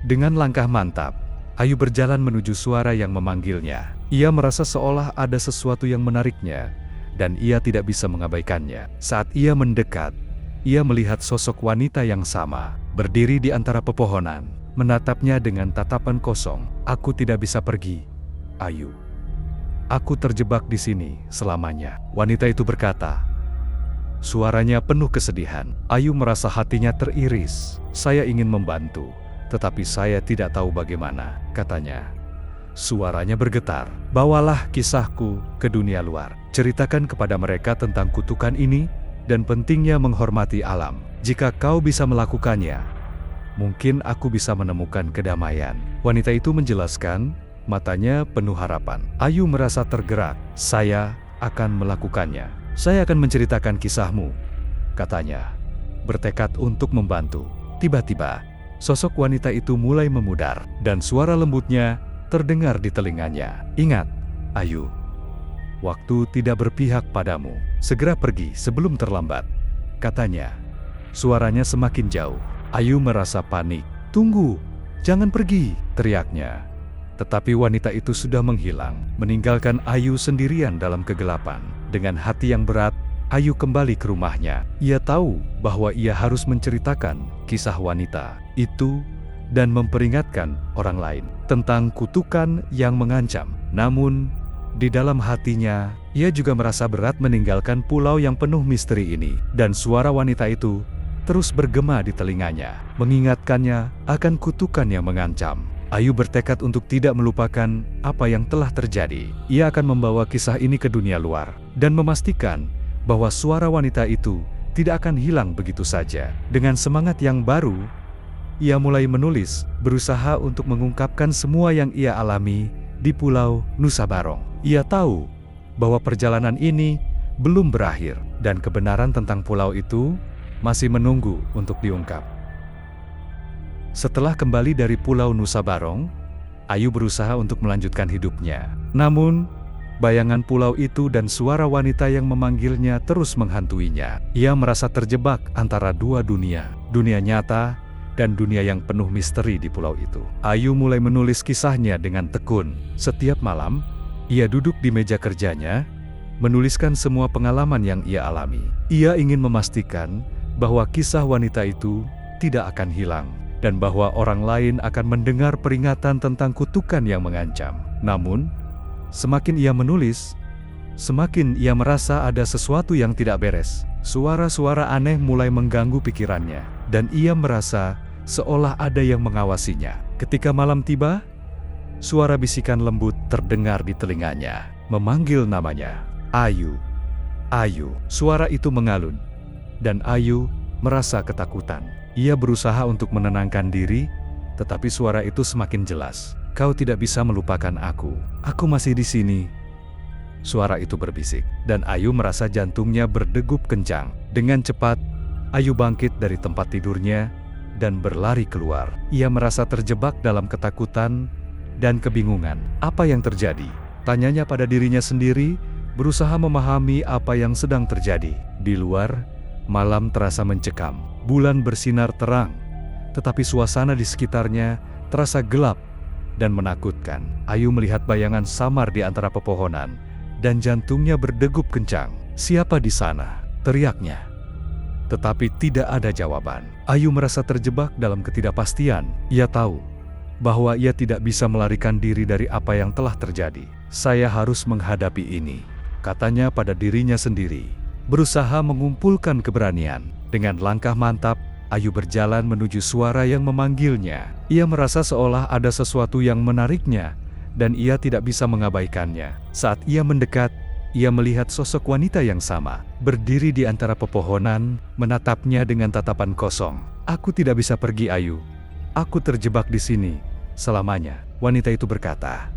Dengan langkah mantap, Ayu berjalan menuju suara yang memanggilnya. Ia merasa seolah ada sesuatu yang menariknya, dan ia tidak bisa mengabaikannya. Saat ia mendekat, ia melihat sosok wanita yang sama, berdiri di antara pepohonan, menatapnya dengan tatapan kosong. "Aku tidak bisa pergi, Ayu. Aku terjebak di sini selamanya," wanita itu berkata. Suaranya penuh kesedihan. Ayu merasa hatinya teriris. "Saya ingin membantu, tetapi saya tidak tahu bagaimana," katanya. Suaranya bergetar. "Bawalah kisahku ke dunia luar. Ceritakan kepada mereka tentang kutukan ini dan pentingnya menghormati alam. Jika kau bisa melakukannya, mungkin aku bisa menemukan kedamaian." Wanita itu menjelaskan, matanya penuh harapan. Ayu merasa tergerak. "Saya akan melakukannya. Saya akan menceritakan kisahmu," katanya, bertekad untuk membantu. Tiba-tiba, sosok wanita itu mulai memudar, dan suara lembutnya terdengar di telinganya. "Ingat, Ayu, waktu tidak berpihak padamu. Segera pergi sebelum terlambat," katanya. Suaranya semakin jauh. Ayu merasa panik. "Tunggu, jangan pergi," teriaknya. Tetapi wanita itu sudah menghilang, meninggalkan Ayu sendirian dalam kegelapan. Dengan hati yang berat, Ayu kembali ke rumahnya. Ia tahu bahwa ia harus menceritakan kisah wanita itu dan memperingatkan orang lain tentang kutukan yang mengancam. Namun, di dalam hatinya, ia juga merasa berat meninggalkan pulau yang penuh misteri ini. Dan suara wanita itu terus bergema di telinganya, mengingatkannya akan kutukan yang mengancam. Ayu bertekad untuk tidak melupakan apa yang telah terjadi. Ia akan membawa kisah ini ke dunia luar dan memastikan bahwa suara wanita itu tidak akan hilang begitu saja. Dengan semangat yang baru, ia mulai menulis, berusaha untuk mengungkapkan semua yang ia alami di Pulau Nusa Barong. Ia tahu bahwa perjalanan ini belum berakhir dan kebenaran tentang pulau itu masih menunggu untuk diungkap. Setelah kembali dari Pulau Nusa Barong, Ayu berusaha untuk melanjutkan hidupnya. Namun, bayangan pulau itu dan suara wanita yang memanggilnya terus menghantuinya. Ia merasa terjebak antara dua dunia, dunia nyata dan dunia yang penuh misteri di pulau itu. Ayu mulai menulis kisahnya dengan tekun. Setiap malam, ia duduk di meja kerjanya, menuliskan semua pengalaman yang ia alami. Ia ingin memastikan bahwa kisah wanita itu tidak akan hilang, dan bahwa orang lain akan mendengar peringatan tentang kutukan yang mengancam. Namun, semakin ia menulis, semakin ia merasa ada sesuatu yang tidak beres. Suara-suara aneh mulai mengganggu pikirannya, dan ia merasa seolah ada yang mengawasinya. Ketika malam tiba, suara bisikan lembut terdengar di telinganya, memanggil namanya, "Ayu, Ayu." Suara itu mengalun, dan Ayu merasa ketakutan. Ia berusaha untuk menenangkan diri, tetapi suara itu semakin jelas. "Kau tidak bisa melupakan aku. Aku masih di sini." Suara itu berbisik, dan Ayu merasa jantungnya berdegup kencang. Dengan cepat, Ayu bangkit dari tempat tidurnya dan berlari keluar. Ia merasa terjebak dalam ketakutan dan kebingungan. Apa yang terjadi? Tanyanya pada dirinya sendiri, berusaha memahami apa yang sedang terjadi. Di luar, malam terasa mencekam. Bulan bersinar terang, tetapi suasana di sekitarnya terasa gelap dan menakutkan. Ayu melihat bayangan samar di antara pepohonan, dan jantungnya berdegup kencang. "Siapa di sana?" teriaknya. Tetapi tidak ada jawaban. Ayu merasa terjebak dalam ketidakpastian. Ia tahu bahwa ia tidak bisa melarikan diri dari apa yang telah terjadi. "Saya harus menghadapi ini," katanya pada dirinya sendiri, berusaha mengumpulkan keberanian. Dengan langkah mantap, Ayu berjalan menuju suara yang memanggilnya. Ia merasa seolah ada sesuatu yang menariknya, dan ia tidak bisa mengabaikannya. Saat ia mendekat, ia melihat sosok wanita yang sama, berdiri di antara pepohonan, menatapnya dengan tatapan kosong. "Aku tidak bisa pergi, Ayu. Aku terjebak di sini selamanya," wanita itu berkata.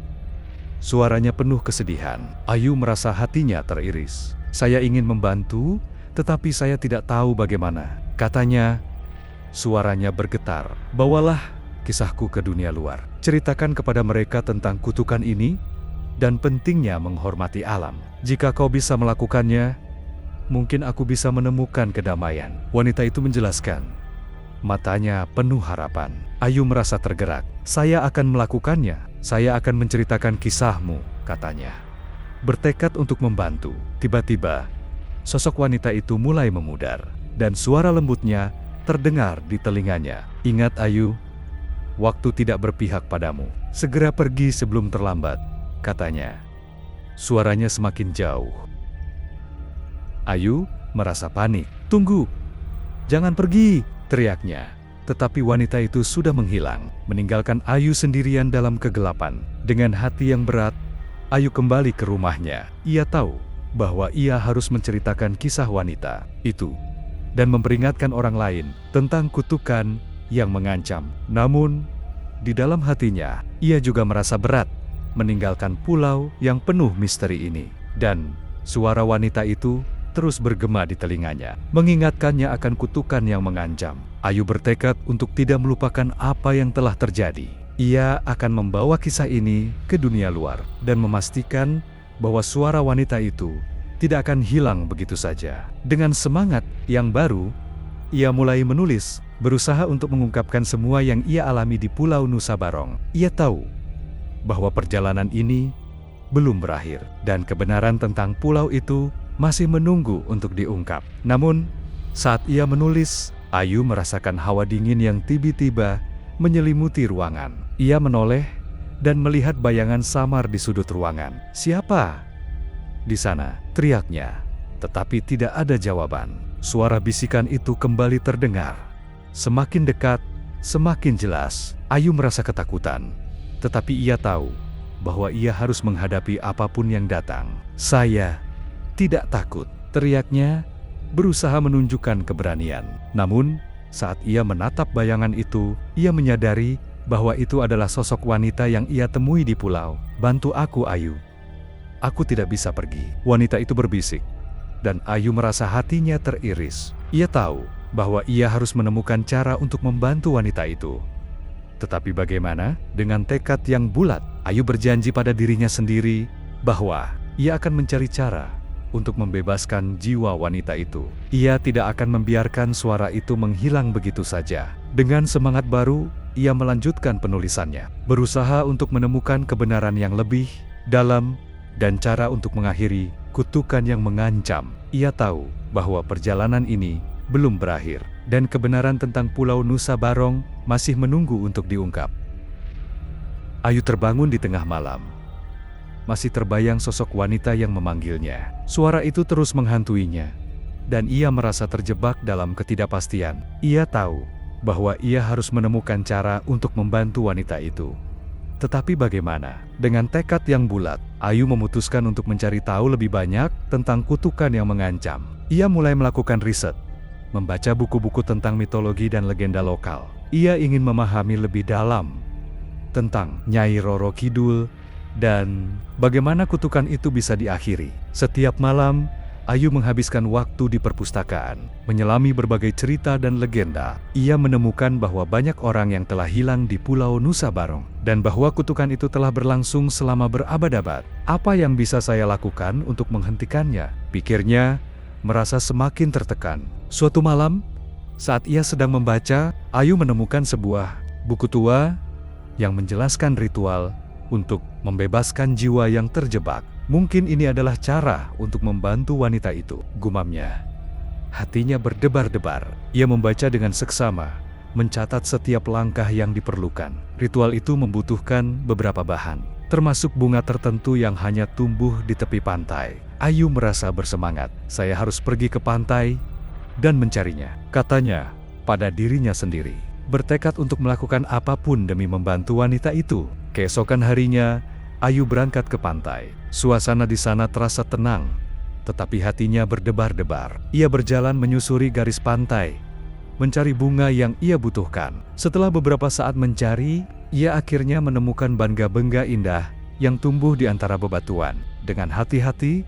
Suaranya penuh kesedihan. Ayu merasa hatinya teriris. "Saya ingin membantu, tetapi saya tidak tahu bagaimana," katanya. Suaranya bergetar. "Bawalah kisahku ke dunia luar. Ceritakan kepada mereka tentang kutukan ini dan pentingnya menghormati alam. Jika kau bisa melakukannya, mungkin aku bisa menemukan kedamaian." Wanita itu menjelaskan. Matanya penuh harapan. Ayu merasa tergerak. "Saya akan melakukannya. Saya akan menceritakan kisahmu," katanya. Bertekad untuk membantu. Tiba-tiba, sosok wanita itu mulai memudar, dan suara lembutnya terdengar di telinganya. "Ingat Ayu, waktu tidak berpihak padamu. Segera pergi sebelum terlambat," katanya. Suaranya semakin jauh. Ayu merasa panik. "Tunggu! Jangan pergi!" teriaknya. Tetapi wanita itu sudah menghilang, meninggalkan Ayu sendirian dalam kegelapan. Dengan hati yang berat, Ayu kembali ke rumahnya. Ia tahu bahwa ia harus menceritakan kisah wanita itu dan memperingatkan orang lain tentang kutukan yang mengancam. Namun, di dalam hatinya, ia juga merasa berat meninggalkan pulau yang penuh misteri ini. Dan suara wanita itu terus bergema di telinganya, mengingatkannya akan kutukan yang mengancam. Ayu bertekad untuk tidak melupakan apa yang telah terjadi. Ia akan membawa kisah ini ke dunia luar dan memastikan bahwa suara wanita itu tidak akan hilang begitu saja. Dengan semangat yang baru, ia mulai menulis, berusaha untuk mengungkapkan semua yang ia alami di Pulau Nusa Barong. Ia tahu bahwa perjalanan ini belum berakhir dan kebenaran tentang pulau itu masih menunggu untuk diungkap. Namun, saat ia menulis, Ayu merasakan hawa dingin yang tiba-tiba menyelimuti ruangan. Ia menoleh dan melihat bayangan samar di sudut ruangan. "Siapa di sana?" teriaknya. Tetapi tidak ada jawaban. Suara bisikan itu kembali terdengar. Semakin dekat, semakin jelas. Ayu merasa ketakutan. Tetapi ia tahu bahwa ia harus menghadapi apapun yang datang. "Saya tidak takut," teriaknya, berusaha menunjukkan keberanian. Namun, saat ia menatap bayangan itu, ia menyadari bahwa itu adalah sosok wanita yang ia temui di pulau. "Bantu aku, Ayu. Aku tidak bisa pergi," wanita itu berbisik. Dan Ayu merasa hatinya teriris. Ia tahu bahwa ia harus menemukan cara untuk membantu wanita itu. Tetapi bagaimana? Dengan tekad yang bulat, Ayu berjanji pada dirinya sendiri bahwa ia akan mencari cara untuk membebaskan jiwa wanita itu. Ia tidak akan membiarkan suara itu menghilang begitu saja. Dengan semangat baru, ia melanjutkan penulisannya, berusaha untuk menemukan kebenaran yang lebih dalam dan cara untuk mengakhiri kutukan yang mengancam. Ia tahu bahwa perjalanan ini belum berakhir dan kebenaran tentang Pulau Nusa Barong masih menunggu untuk diungkap. Ayu terbangun di tengah malam. Masih terbayang sosok wanita yang memanggilnya. Suara itu terus menghantuinya, dan ia merasa terjebak dalam ketidakpastian. Ia tahu bahwa ia harus menemukan cara untuk membantu wanita itu. Tetapi bagaimana? Dengan tekad yang bulat, Ayu memutuskan untuk mencari tahu lebih banyak tentang kutukan yang mengancam. Ia mulai melakukan riset, membaca buku-buku tentang mitologi dan legenda lokal. Ia ingin memahami lebih dalam tentang Nyai Roro Kidul dan bagaimana kutukan itu bisa diakhiri. Setiap malam, Ayu menghabiskan waktu di perpustakaan, menyelami berbagai cerita dan legenda. Ia menemukan bahwa banyak orang yang telah hilang di Pulau Nusa Barong, dan bahwa kutukan itu telah berlangsung selama berabad-abad. Apa yang bisa saya lakukan untuk menghentikannya? Pikirnya, merasa semakin tertekan. Suatu malam, saat ia sedang membaca, Ayu menemukan sebuah buku tua yang menjelaskan ritual untuk membebaskan jiwa yang terjebak. Mungkin ini adalah cara untuk membantu wanita itu, gumamnya. Hatinya berdebar-debar. Ia membaca dengan seksama, mencatat setiap langkah yang diperlukan. Ritual itu membutuhkan beberapa bahan, termasuk bunga tertentu yang hanya tumbuh di tepi pantai. Ayu merasa bersemangat. "Saya harus pergi ke pantai dan mencarinya," katanya pada dirinya sendiri. Bertekad untuk melakukan apapun demi membantu wanita itu. Keesokan harinya, Ayu berangkat ke pantai. Suasana di sana terasa tenang, tetapi hatinya berdebar-debar. Ia berjalan menyusuri garis pantai, mencari bunga yang ia butuhkan. Setelah beberapa saat mencari, ia akhirnya menemukan bangga-bangga indah yang tumbuh di antara bebatuan. Dengan hati-hati,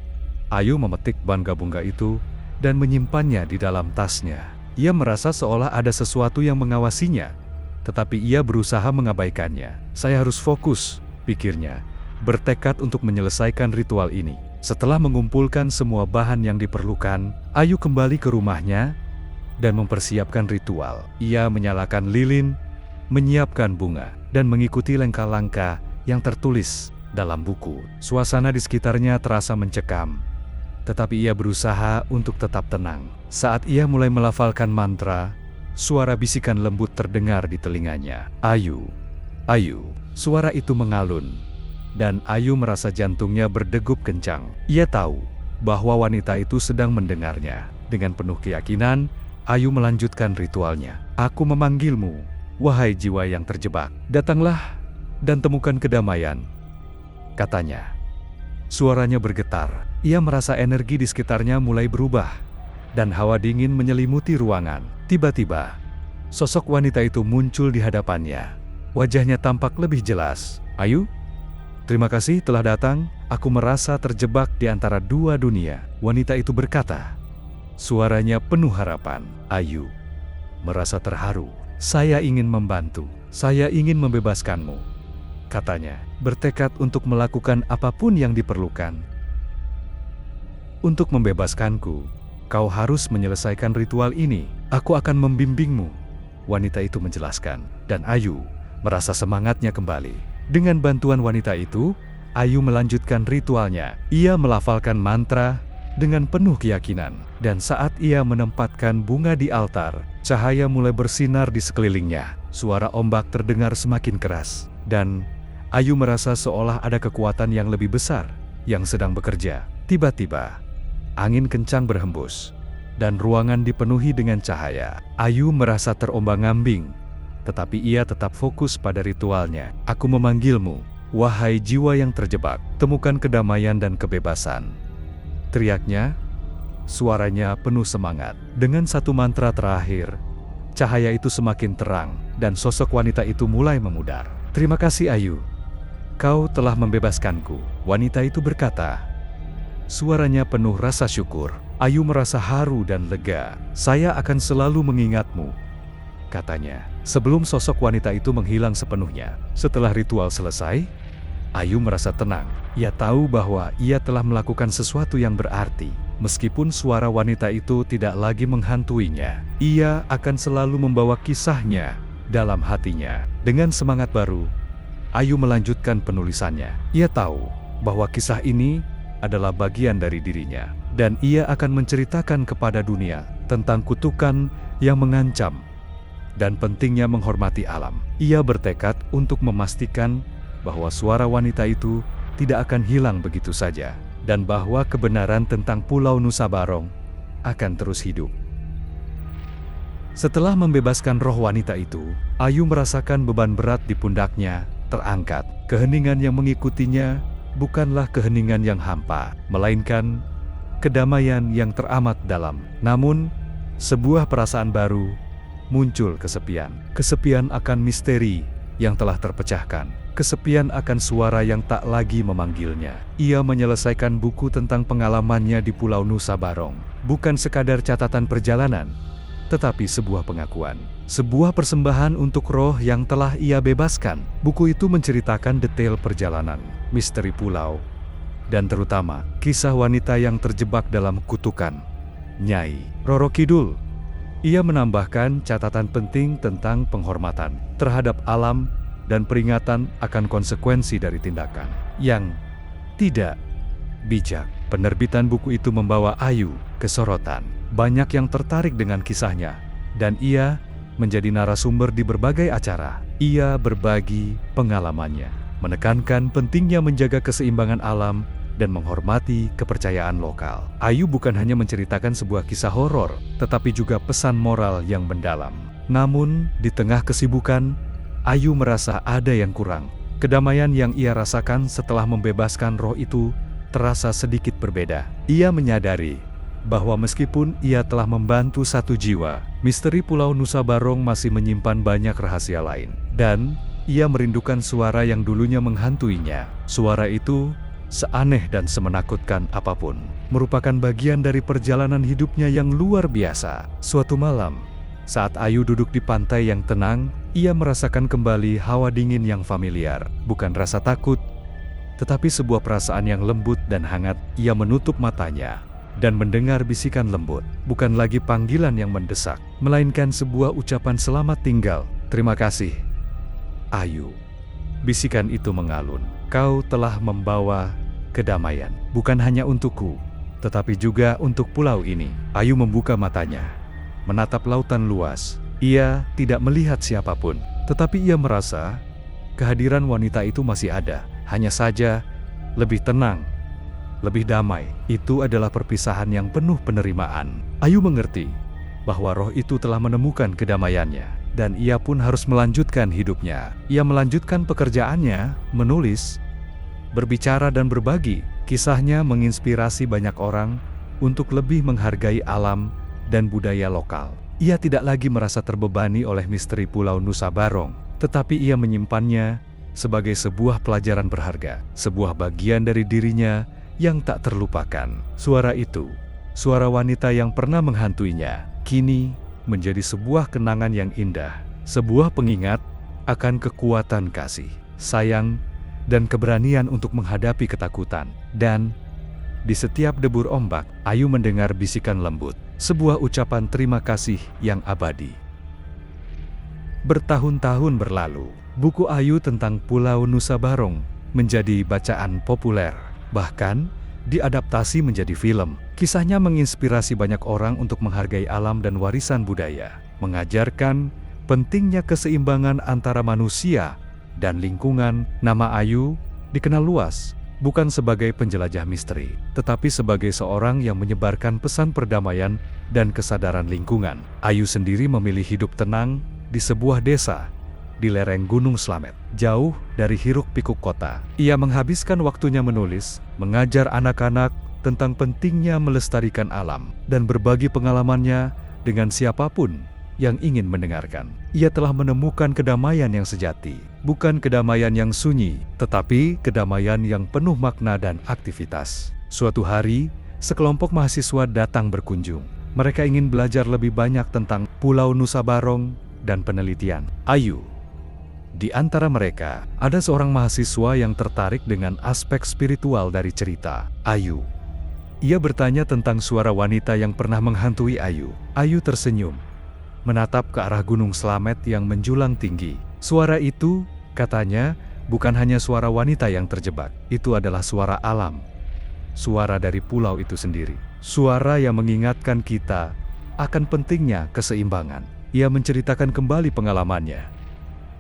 Ayu memetik bangga-bunga itu dan menyimpannya di dalam tasnya. Ia merasa seolah ada sesuatu yang mengawasinya, tetapi ia berusaha mengabaikannya. "Saya harus fokus," pikirnya, bertekad untuk menyelesaikan ritual ini. Setelah mengumpulkan semua bahan yang diperlukan, Ayu kembali ke rumahnya dan mempersiapkan ritual. Ia menyalakan lilin, menyiapkan bunga, dan mengikuti langkah-langkah yang tertulis dalam buku. Suasana di sekitarnya terasa mencekam, tetapi ia berusaha untuk tetap tenang. Saat ia mulai melafalkan mantra, suara bisikan lembut terdengar di telinganya. Ayu, Ayu. Suara itu mengalun, dan Ayu merasa jantungnya berdegup kencang. Ia tahu bahwa wanita itu sedang mendengarnya. Dengan penuh keyakinan, Ayu melanjutkan ritualnya. Aku memanggilmu, wahai jiwa yang terjebak. Datanglah dan temukan kedamaian, katanya. Suaranya bergetar. Ia merasa energi di sekitarnya mulai berubah, dan hawa dingin menyelimuti ruangan. Tiba-tiba, sosok wanita itu muncul di hadapannya. Wajahnya tampak lebih jelas. Ayu, terima kasih telah datang. Aku merasa terjebak di antara dua dunia, wanita itu berkata. Suaranya penuh harapan. Ayu merasa terharu. Saya ingin membantu. Saya ingin membebaskanmu, katanya, bertekad untuk melakukan apapun yang diperlukan. Untuk membebaskanku, kau harus menyelesaikan ritual ini. Aku akan membimbingmu, wanita itu menjelaskan. Dan Ayu merasa semangatnya kembali. Dengan bantuan wanita itu, Ayu melanjutkan ritualnya. Ia melafalkan mantra dengan penuh keyakinan. Dan saat ia menempatkan bunga di altar, cahaya mulai bersinar di sekelilingnya. Suara ombak terdengar semakin keras. Dan Ayu merasa seolah ada kekuatan yang lebih besar yang sedang bekerja. Tiba-tiba, angin kencang berhembus, dan ruangan dipenuhi dengan cahaya. Ayu merasa terombang-ambing, tetapi ia tetap fokus pada ritualnya. Aku memanggilmu, wahai jiwa yang terjebak, temukan kedamaian dan kebebasan, teriaknya. Suaranya penuh semangat. Dengan satu mantra terakhir, cahaya itu semakin terang, dan sosok wanita itu mulai memudar. Terima kasih Ayu, kau telah membebaskanku, wanita itu berkata. Suaranya penuh rasa syukur. Ayu merasa haru dan lega. Saya akan selalu mengingatmu, katanya. Sebelum sosok wanita itu menghilang sepenuhnya. Setelah ritual selesai, Ayu merasa tenang. Ia tahu bahwa ia telah melakukan sesuatu yang berarti. Meskipun suara wanita itu tidak lagi menghantuinya, ia akan selalu membawa kisahnya dalam hatinya. Dengan semangat baru, Ayu melanjutkan penulisannya. Ia tahu bahwa kisah ini adalah bagian dari dirinya, dan ia akan menceritakan kepada dunia tentang kutukan yang mengancam dan pentingnya menghormati alam. Ia bertekad untuk memastikan bahwa suara wanita itu tidak akan hilang begitu saja, dan bahwa kebenaran tentang Pulau Nusa Barong akan terus hidup. Setelah membebaskan roh wanita itu, Ayu merasakan beban berat di pundaknya terangkat. Keheningan yang mengikutinya bukanlah keheningan yang hampa, melainkan kedamaian yang teramat dalam. Namun, sebuah perasaan baru muncul. Kesepian. Kesepian akan misteri yang telah terpecahkan. Kesepian akan suara yang tak lagi memanggilnya. Ia menyelesaikan buku tentang pengalamannya di Pulau Nusa Barong. Bukan sekadar catatan perjalanan, tetapi sebuah pengakuan. Sebuah persembahan untuk roh yang telah ia bebaskan. Buku itu menceritakan detail perjalanan, misteri pulau, dan terutama kisah wanita yang terjebak dalam kutukan Nyai Roro Kidul. Ia menambahkan catatan penting tentang penghormatan terhadap alam dan peringatan akan konsekuensi dari tindakan yang tidak bijak. Penerbitan buku itu membawa Ayu ke sorotan. Banyak yang tertarik dengan kisahnya, dan ia menjadi narasumber di berbagai acara. Ia berbagi pengalamannya, menekankan pentingnya menjaga keseimbangan alam dan menghormati kepercayaan lokal. Ayu bukan hanya menceritakan sebuah kisah horor, tetapi juga pesan moral yang mendalam. Namun, di tengah kesibukan, Ayu merasa ada yang kurang. Kedamaian yang ia rasakan setelah membebaskan roh itu terasa sedikit berbeda. Ia menyadari bahwa meskipun ia telah membantu satu jiwa, misteri Pulau Nusa Barong masih menyimpan banyak rahasia lain. Dan ia merindukan suara yang dulunya menghantuinya. Suara itu, seaneh dan semenakutkan apapun, merupakan bagian dari perjalanan hidupnya yang luar biasa. Suatu malam, saat Ayu duduk di pantai yang tenang, ia merasakan kembali hawa dingin yang familiar. Bukan rasa takut, tetapi sebuah perasaan yang lembut dan hangat. Ia menutup matanya dan mendengar bisikan lembut, bukan lagi panggilan yang mendesak, melainkan sebuah ucapan selamat tinggal. "Terima kasih, Ayu." Bisikan itu mengalun, "Kau telah membawa kedamaian, bukan hanya untukku, tetapi juga untuk pulau ini." Ayu membuka matanya, menatap lautan luas. Ia tidak melihat siapapun, tetapi ia merasa kehadiran wanita itu masih ada, hanya saja lebih tenang, lebih damai. Itu adalah perpisahan yang penuh penerimaan. Ayu mengerti bahwa roh itu telah menemukan kedamaiannya, dan ia pun harus melanjutkan hidupnya. Ia melanjutkan pekerjaannya, menulis, berbicara dan berbagi. Kisahnya menginspirasi banyak orang untuk lebih menghargai alam dan budaya lokal. Ia tidak lagi merasa terbebani oleh misteri Pulau Nusa Barong, tetapi ia menyimpannya sebagai sebuah pelajaran berharga, sebuah bagian dari dirinya yang tak terlupakan. Suara itu, suara wanita yang pernah menghantuinya, kini menjadi sebuah kenangan yang indah, sebuah pengingat akan kekuatan kasih, sayang, dan keberanian untuk menghadapi ketakutan. Dan di setiap debur ombak, Ayu mendengar bisikan lembut, sebuah ucapan terima kasih yang abadi. Bertahun-tahun berlalu, buku Ayu tentang Pulau Nusa Barong menjadi bacaan populer, bahkan diadaptasi menjadi film. Kisahnya menginspirasi banyak orang untuk menghargai alam dan warisan budaya, mengajarkan pentingnya keseimbangan antara manusia dan lingkungan. Nama Ayu dikenal luas, bukan sebagai penjelajah misteri, tetapi sebagai seorang yang menyebarkan pesan perdamaian dan kesadaran lingkungan. Ayu sendiri memilih hidup tenang di sebuah desa di lereng Gunung Slamet, jauh dari hiruk-pikuk kota. Ia menghabiskan waktunya menulis, mengajar anak-anak tentang pentingnya melestarikan alam, dan berbagi pengalamannya dengan siapapun yang ingin mendengarkan. Ia telah menemukan kedamaian yang sejati, bukan kedamaian yang sunyi, tetapi kedamaian yang penuh makna dan aktivitas. Suatu hari, sekelompok mahasiswa datang berkunjung. Mereka ingin belajar lebih banyak tentang Pulau Nusa Barong dan penelitian. Ayu di antara mereka, ada seorang mahasiswa yang tertarik dengan aspek spiritual dari cerita Ayu. Ia bertanya tentang suara wanita yang pernah menghantui Ayu. Ayu tersenyum, menatap ke arah Gunung Slamet yang menjulang tinggi. Suara itu, katanya, bukan hanya suara wanita yang terjebak. Itu adalah suara alam. Suara dari pulau itu sendiri. Suara yang mengingatkan kita akan pentingnya keseimbangan. Ia menceritakan kembali pengalamannya.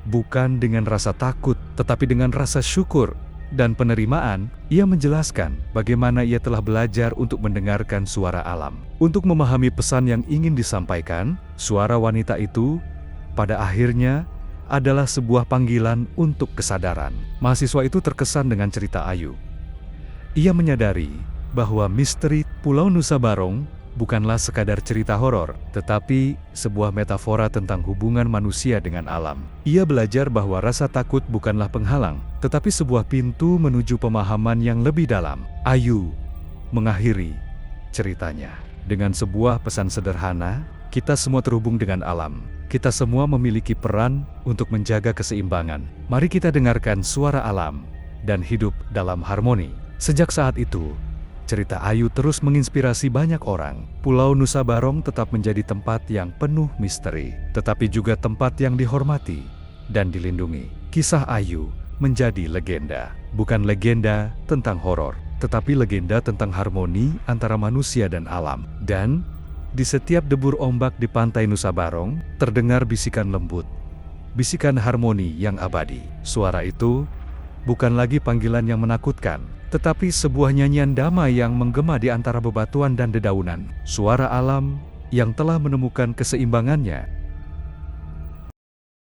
Bukan dengan rasa takut, tetapi dengan rasa syukur dan penerimaan. Ia menjelaskan bagaimana ia telah belajar untuk mendengarkan suara alam. Untuk memahami pesan yang ingin disampaikan, suara wanita itu pada akhirnya adalah sebuah panggilan untuk kesadaran. Mahasiswa itu terkesan dengan cerita Ayu. Ia menyadari bahwa misteri Pulau Nusa Barong bukanlah sekadar cerita horor, tetapi sebuah metafora tentang hubungan manusia dengan alam. Ia belajar bahwa rasa takut bukanlah penghalang, tetapi sebuah pintu menuju pemahaman yang lebih dalam. Ayu mengakhiri ceritanya dengan sebuah pesan sederhana, kita semua terhubung dengan alam. Kita semua memiliki peran untuk menjaga keseimbangan. Mari kita dengarkan suara alam dan hidup dalam harmoni. Sejak saat itu, cerita Ayu terus menginspirasi banyak orang. Pulau Nusa Barong tetap menjadi tempat yang penuh misteri, tetapi juga tempat yang dihormati dan dilindungi. Kisah Ayu menjadi legenda, bukan legenda tentang horor, tetapi legenda tentang harmoni antara manusia dan alam. Dan di setiap debur ombak di pantai Nusa Barong, terdengar bisikan lembut, bisikan harmoni yang abadi. Suara itu bukan lagi panggilan yang menakutkan, tetapi sebuah nyanyian damai yang menggema di antara bebatuan dan dedaunan. Suara alam yang telah menemukan keseimbangannya